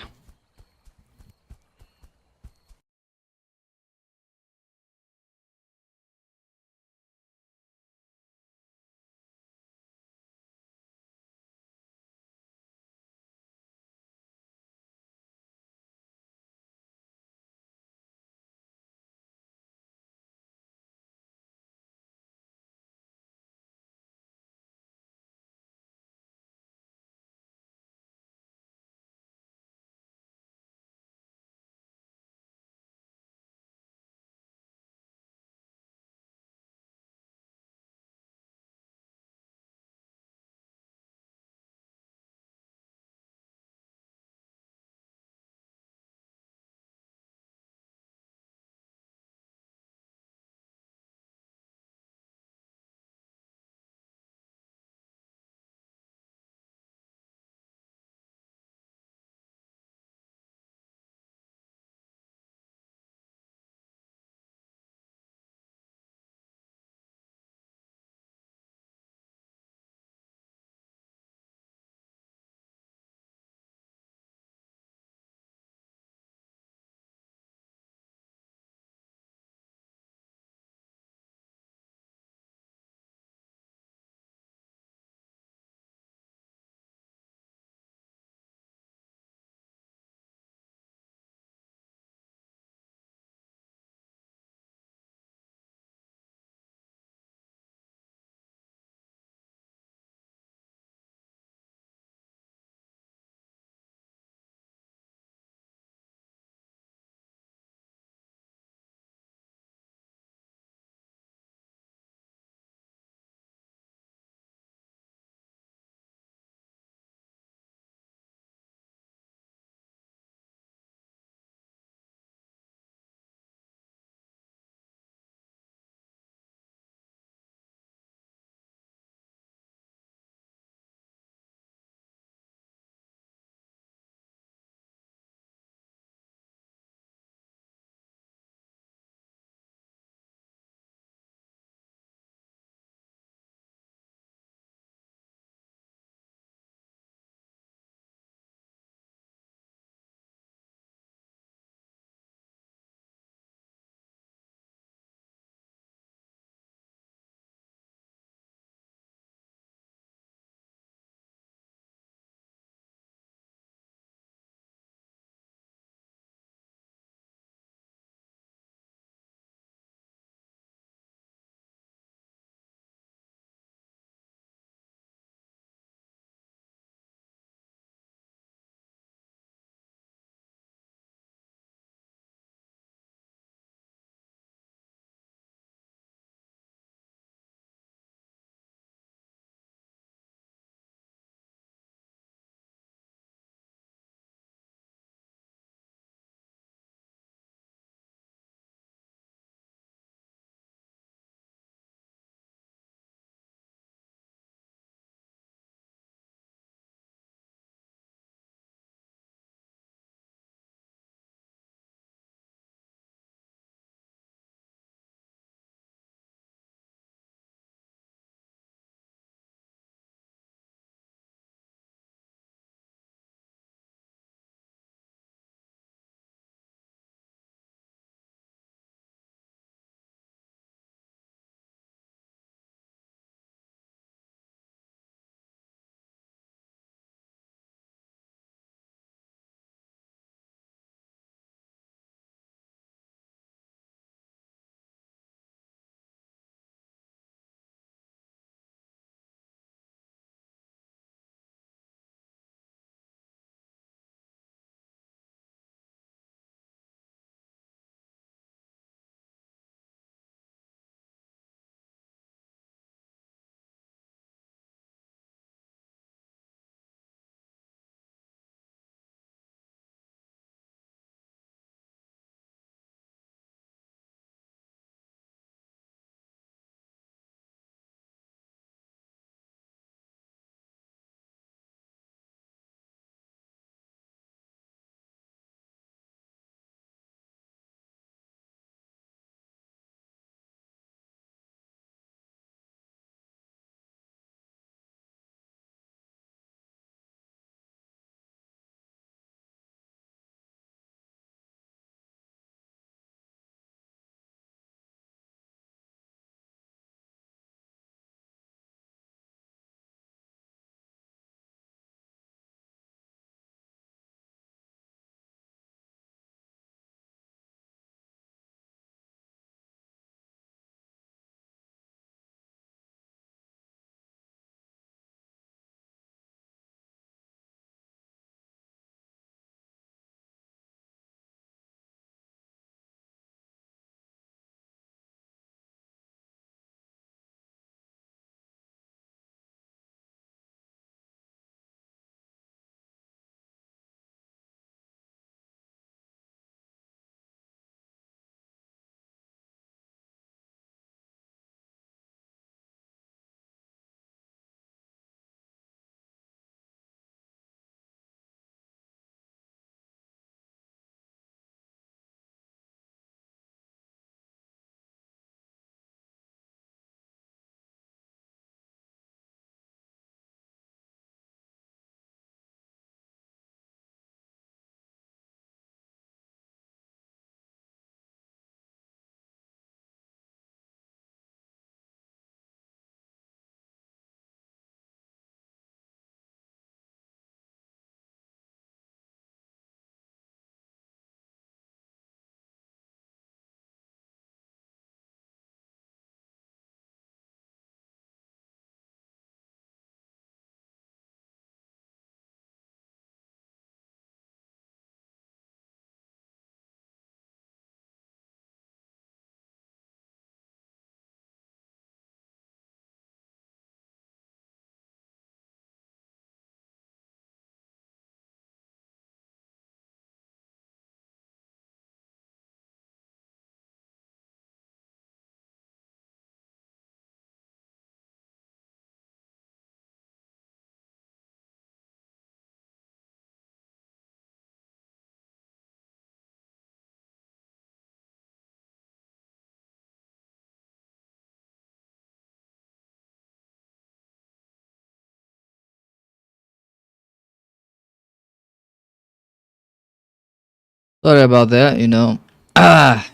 Sorry about that, you know. Ah,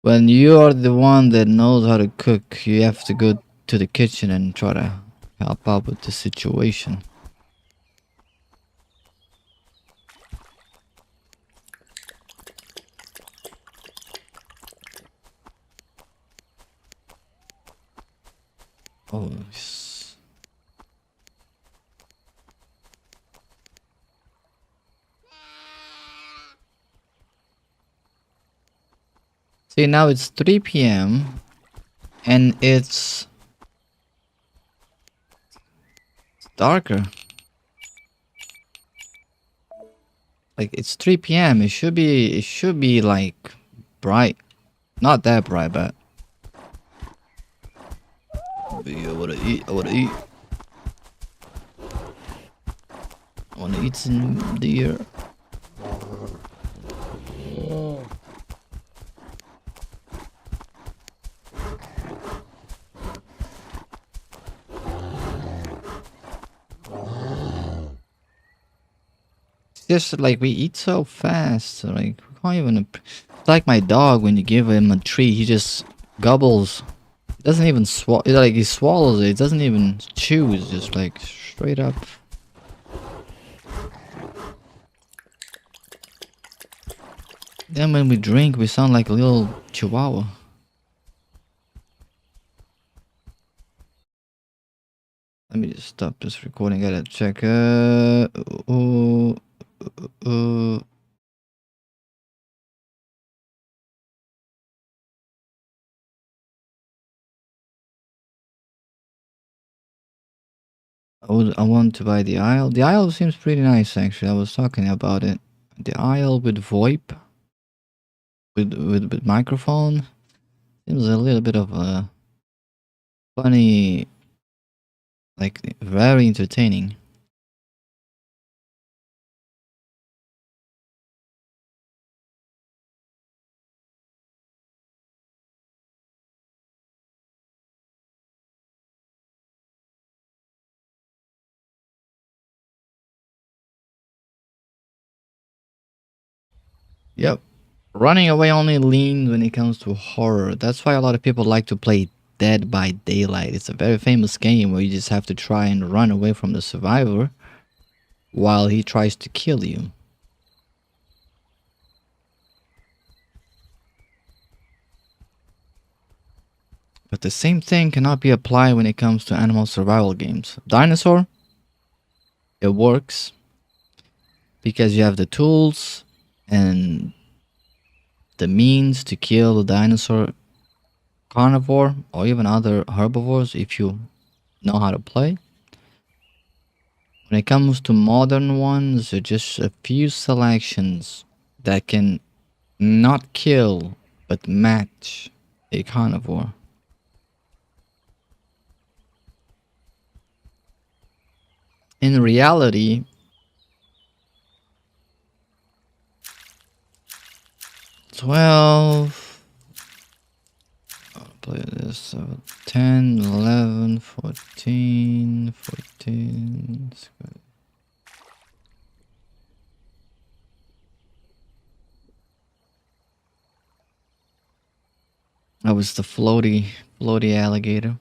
when you are the one that knows how to cook, you have to go to the kitchen and try to help out with the situation. Oh, see, now it's 3 p.m. and it's darker. Like it's 3 p.m. It should be like bright. Not that bright, but I wanna eat. I wanna eat. I wanna eat some deer. It's just like we eat so fast. So like we can't even. It's like my dog. When you give him a treat, he just gobbles. He doesn't even swallow. Like he swallows it. It doesn't even chew. It's just like straight up. Then when we drink, we sound like a little chihuahua. Let me just stop this recording. Gotta check. Uh, uh, I want to buy the aisle. The aisle seems pretty nice actually. I was talking about it. The aisle with VoIP, with microphone, seems a little bit of a funny, like very entertaining. Yep. Running away only leans when it comes to horror. That's why a lot of people like to play Dead by Daylight. It's a very famous game where you just have to try and run away from the survivor while he tries to kill you. But the same thing cannot be applied when it comes to animal survival games. Dinosaur, it works because you have the tools and the means to kill the dinosaur, carnivore, or even other herbivores if you know how to play. When it comes to modern ones, there are just a few selections that can not kill but match a carnivore. In reality, 12, I'll play this, 10, 11, 14, 14. That was the floaty alligator.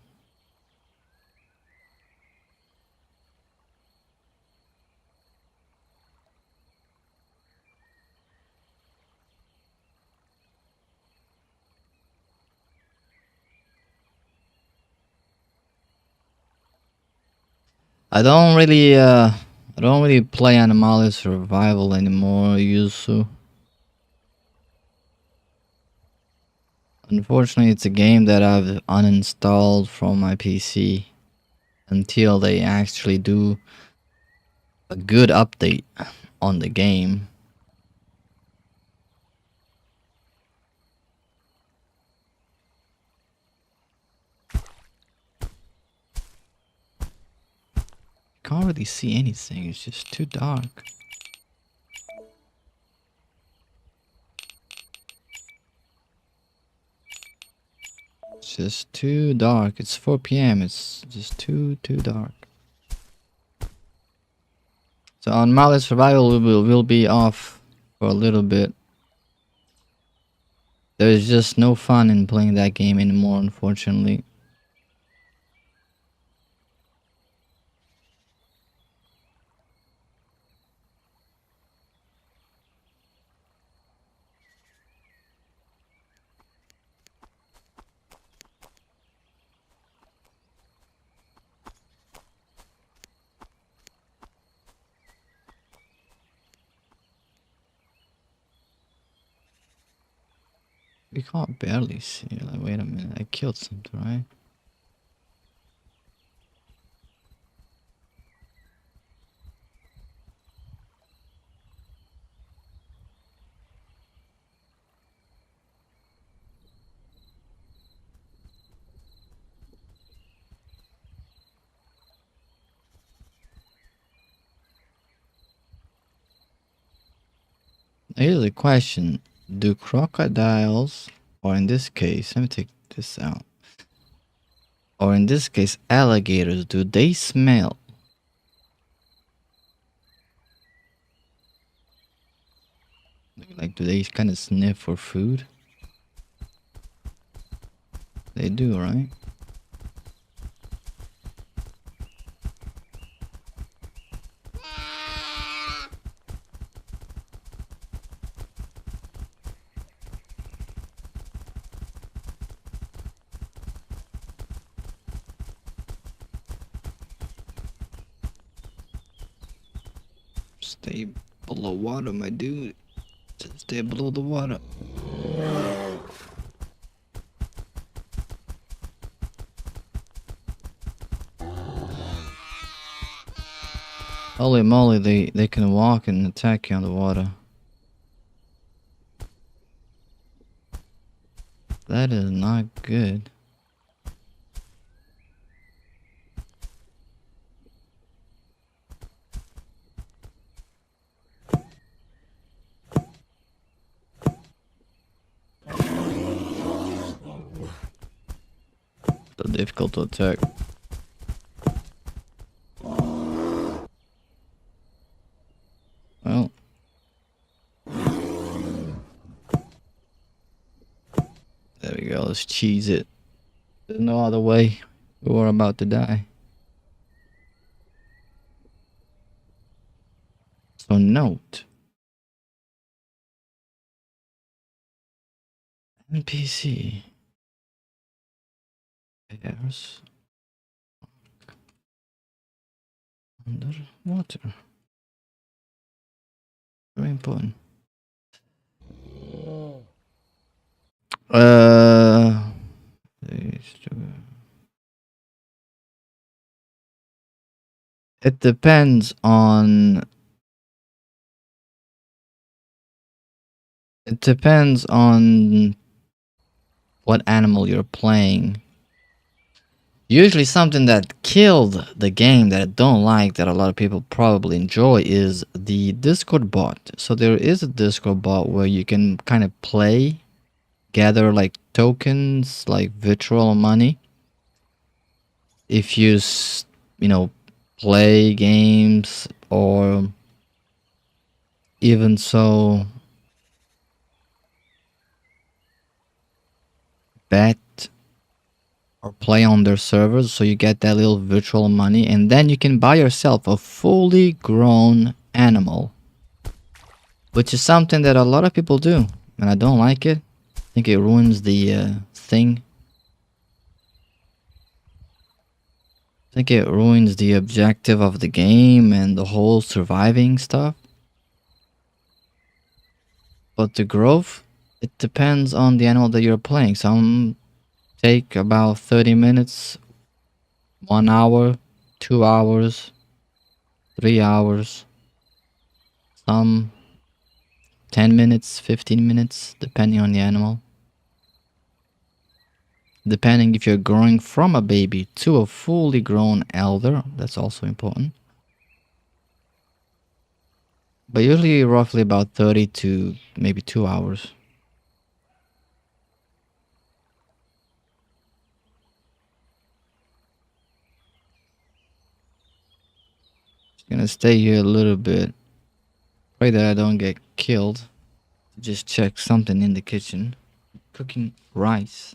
I don't really play Animalia Survival anymore. I used to. Unfortunately, it's a game that I've uninstalled from my PC until they actually do a good update on the game. Can't really see anything. It's just too dark. It's just too dark. It's 4 p.m. It's just too dark. So on Mallet Survival, we'll be off for a little bit. There's just no fun in playing that game anymore, unfortunately. We can't barely see. Like, wait a minute, I killed something, right? Here's a question. Do crocodiles, or in this case, let me take this out. Or in this case, alligators, do they smell? Like, do they kind of sniff for food? They do, right? Stay below water, my dude. Just stay below the water. Holy moly, they can walk and attack you on the water. That is not good. So difficult to attack. Well. There we go, let's cheese it. There's no other way. We're about to die. So note. NPC. Bears. Underwater. Very important. It depends on. It depends on what animal you're playing. Usually something that killed the game that I don't like, that a lot of people probably enjoy, is the Discord bot. So there is a Discord bot where you can kind of play, gather like tokens, like virtual money. If you, you know, play games, or even so, bet or play on their servers, so you get that little virtual money, and then you can buy yourself a fully grown animal, which is something that a lot of people do, and I don't like it. I think it ruins the thing. I think it ruins the objective of the game and the whole surviving stuff. But the growth, it depends on the animal that you're playing. Some take about 30 minutes, 1 hour, 2 hours, 3 hours. Some 10 minutes, 15 minutes, depending on the animal. Depending if you're growing from a baby to a fully grown elder, that's also important. But usually roughly about 30 to maybe 2 hours. Gonna stay here a little bit. Pray that I don't get killed. Just check something in the kitchen. Cooking rice.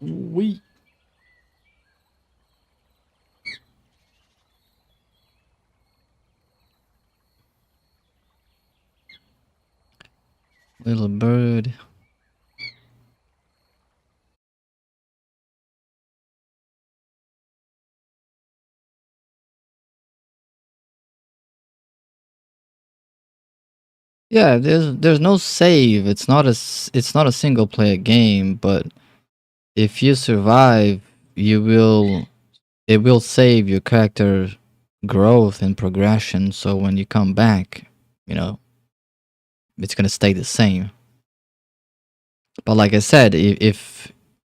We little bird. Yeah, there's no save. It's not a single player game, but if you survive, you will it will save your character growth and progression. So when you come back, you know, it's gonna stay the same. But like I said, if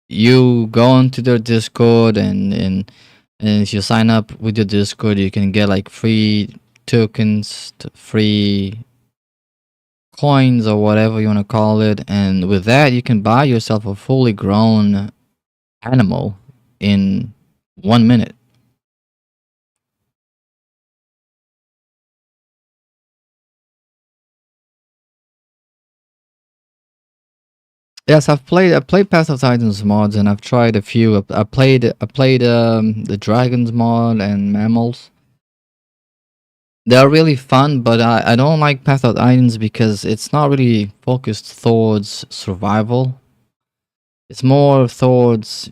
you go onto their Discord and if you sign up with your Discord, you can get like free tokens, free coins or whatever you want to call it, and with that you can buy yourself a fully grown animal in 1 minute. Yes, I played Path of Titans mods, and I've tried a few. I played the dragons mod and mammals. They're really fun, but I don't like Path of Titans because it's not really focused towards survival. It's more towards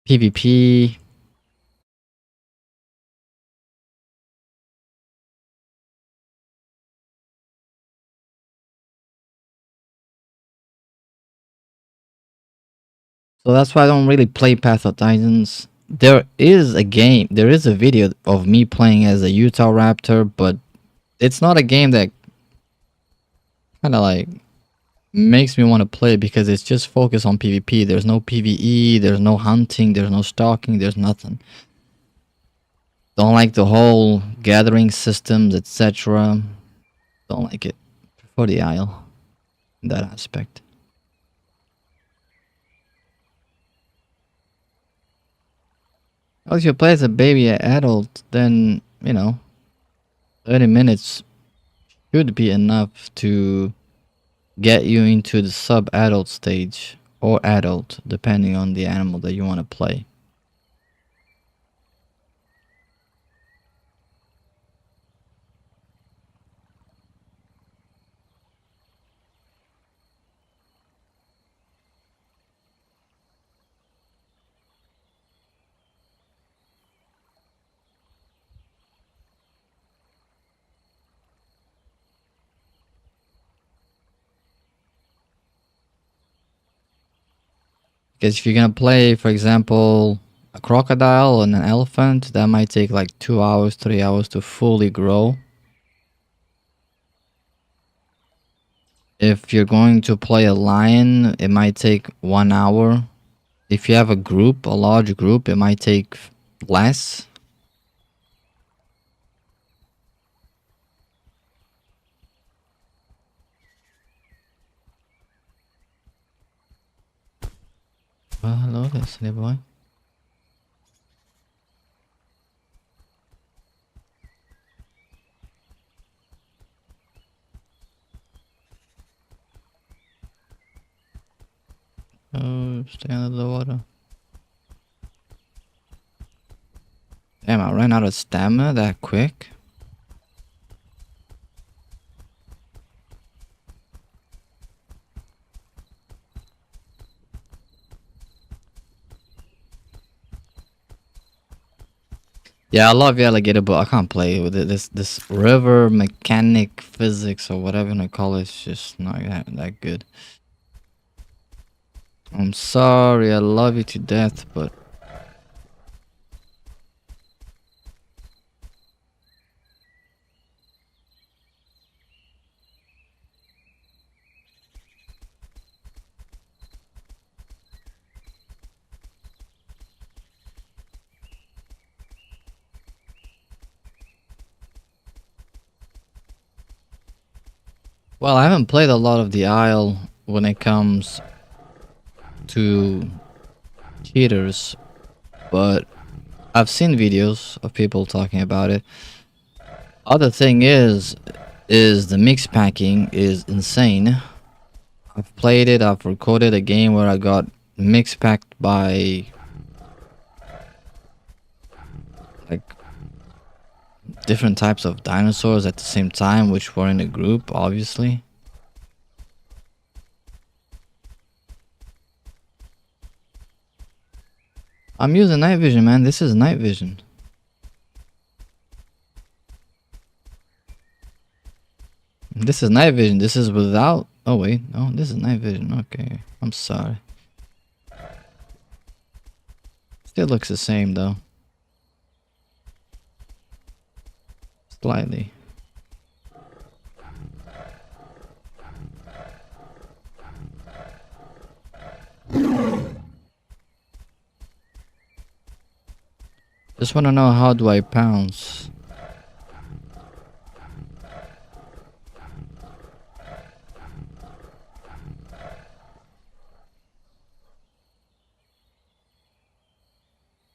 PvP. So that's why I don't really play Path of Titans. There is a video of me playing as a Utah Raptor, but it's not a game that kind of like makes me want to play because it's just focused on PvP. There's no PvE, there's no hunting, there's no stalking, there's nothing. Don't like the whole gathering systems, etc. Don't like it. Prefer the Isle in that aspect. Well, if you play as a baby adult, then, 30 minutes should be enough to get you into the sub-adult stage or adult, depending on the animal that you want to play. Because if you're gonna play, for example, a crocodile and an elephant, that might take like 2 hours, 3 hours to fully grow. If you're going to play a lion, it might take 1 hour. If you have a group, a large group, it might take less. hello there, silly boy. Oh, stay under the water. Damn, I ran out of stamina that quick. Yeah, I love Alligator, but I can't play with it. This river mechanic physics or whatever you wanna call it, it's just not that good. I'm sorry, I love you to death, but well, I haven't played a lot of the Isle when it comes to cheaters, but I've seen videos of people talking about it. Other thing is the mix packing is insane. I've played it, I've recorded a game where I got mix packed by like different types of dinosaurs at the same time, which were in a group, obviously. I'm using night vision, man. This is night vision. This is night vision. This is without... Oh, wait. No, this is night vision. Okay. I'm sorry. Still looks the same, though. Slightly. Just want to know, how do I pounce?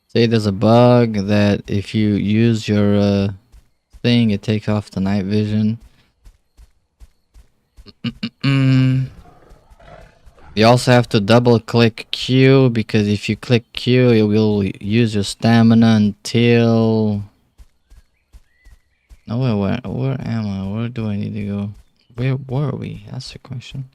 Say there's a bug that if you use your thing, it takes off the night vision. You also have to double click Q, because if you click Q, it will use your stamina until... No, where am I? Where do I need to go? Where were we? That's the question.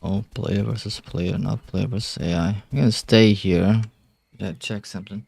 Oh, player versus player, not player versus AI. I'm gonna stay here. Yeah, check something.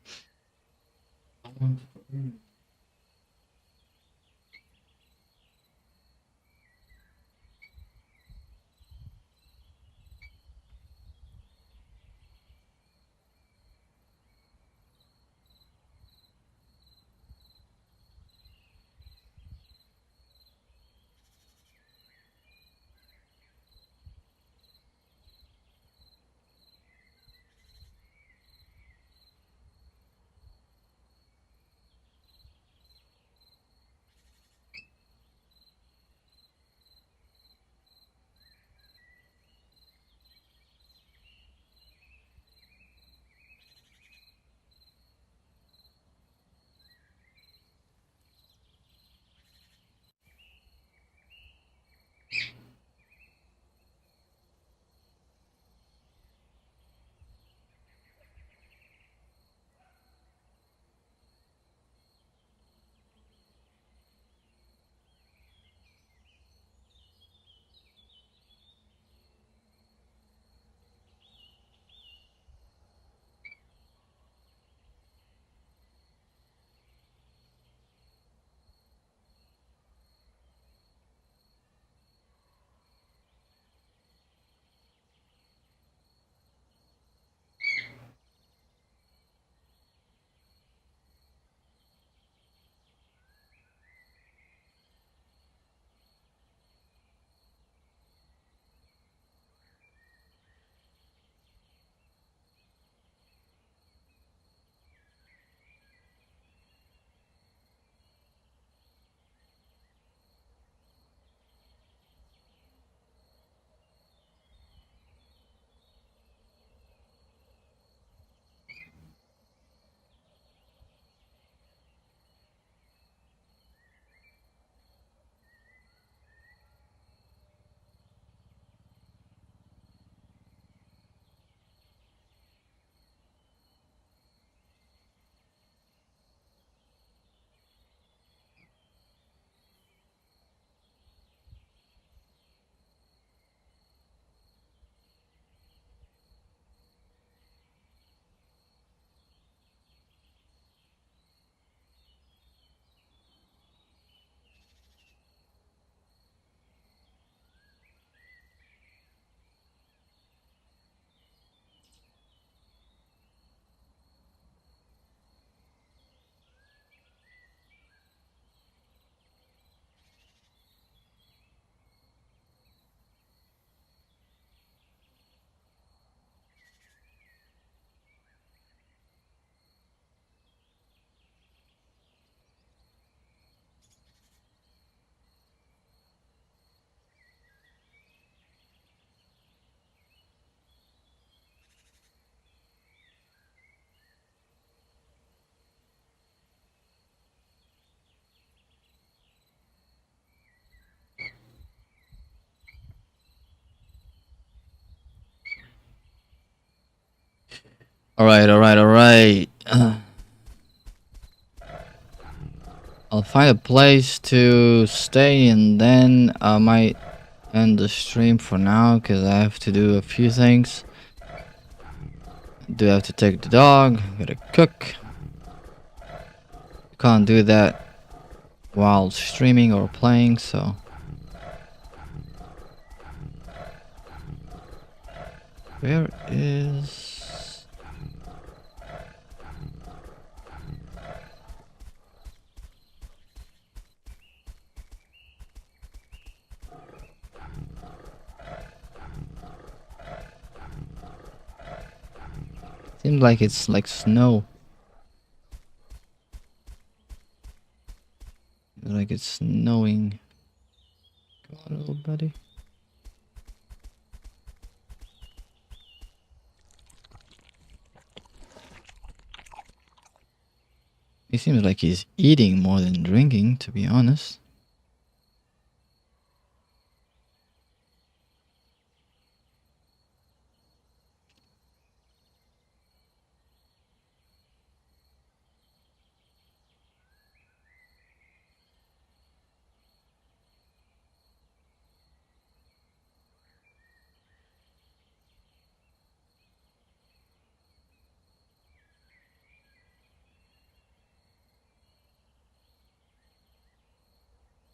Alright. I'll find a place to stay and then I might end the stream for now because I have to do a few things. I do have to take the dog, gotta cook. Can't do that while streaming or playing, so. Where is... Seems like it's like snow. Like it's snowing. Come on, little buddy. He seems like he's eating more than drinking, to be honest.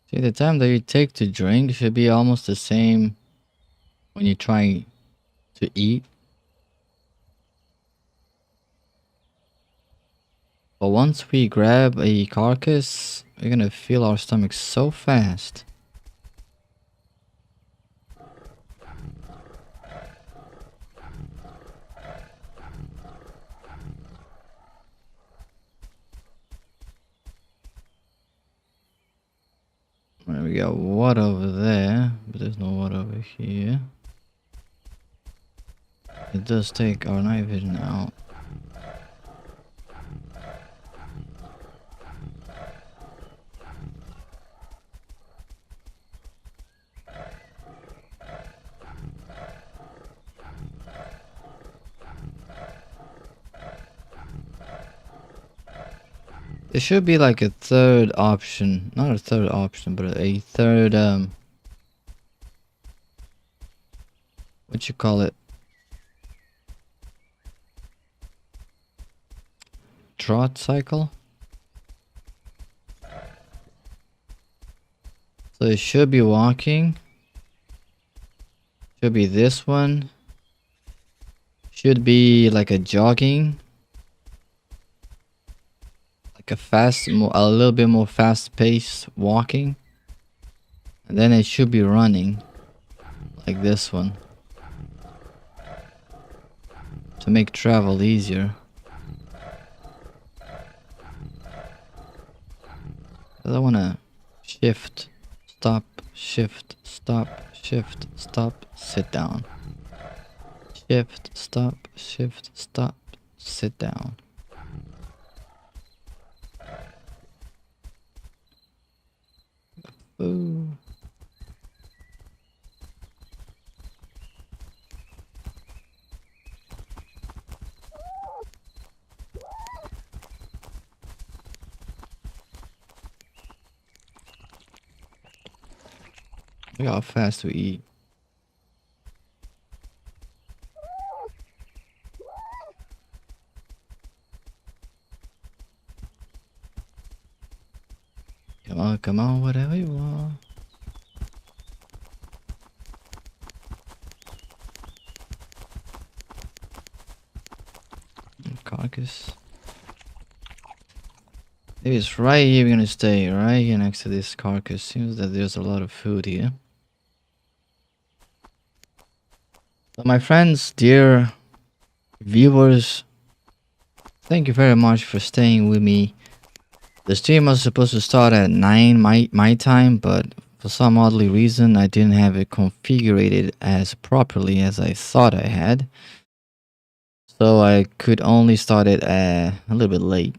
See, the time that you take to drink should be almost the same when you try to eat. But once we grab a carcass, we're gonna fill our stomachs so fast. Right, we got water over there, but there's no water over here. It does take our night vision out. There should be like a third option, not a third option, but a third, what you call it? Trot cycle? So it should be walking. Should be this one. Should be like a jogging. A little bit more fast-paced walking, and then it should be running like this one to make travel easier. I want to shift, stop, shift, stop, shift, stop, sit down. Shift, stop, shift, stop, sit down. Ooh. Look how fast we eat. Come on, whatever you want. Carcass. Maybe it's right here. We're gonna stay right here next to this carcass. Seems that there's a lot of food here. So my friends, dear viewers, thank you very much for staying with me. The stream was supposed to start at 9 my time, but for some oddly reason I didn't have it configured as properly as I thought I had. So I could only start it a little bit late.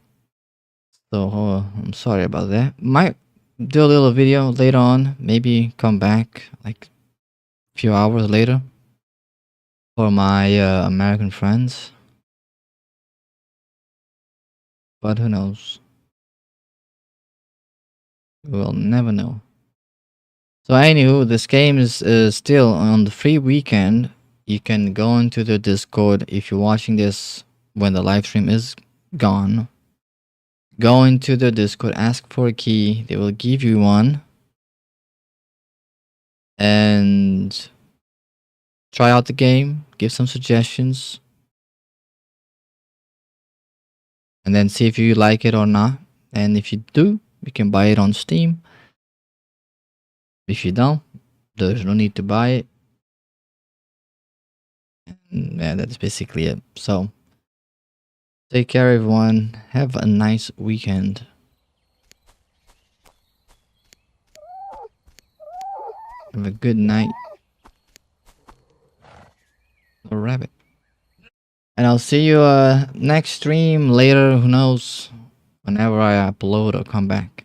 So I'm sorry about that. Might do a little video later on, maybe come back like a few hours later for my American friends. But who knows? We'll never know. So anywho, this game is still on the free weekend. You can go into the Discord if you're watching this when the live stream is gone. Go into the Discord, ask for a key. They will give you one. And try out the game, give some suggestions, and then see if you like it or not. And if you do, you can buy it on Steam. If you don't, there's no need to buy it. And yeah, that's basically it. So take care, everyone. Have a nice weekend. Have a good night. A rabbit. And I'll see you next stream later. Who knows? Whenever I upload or come back.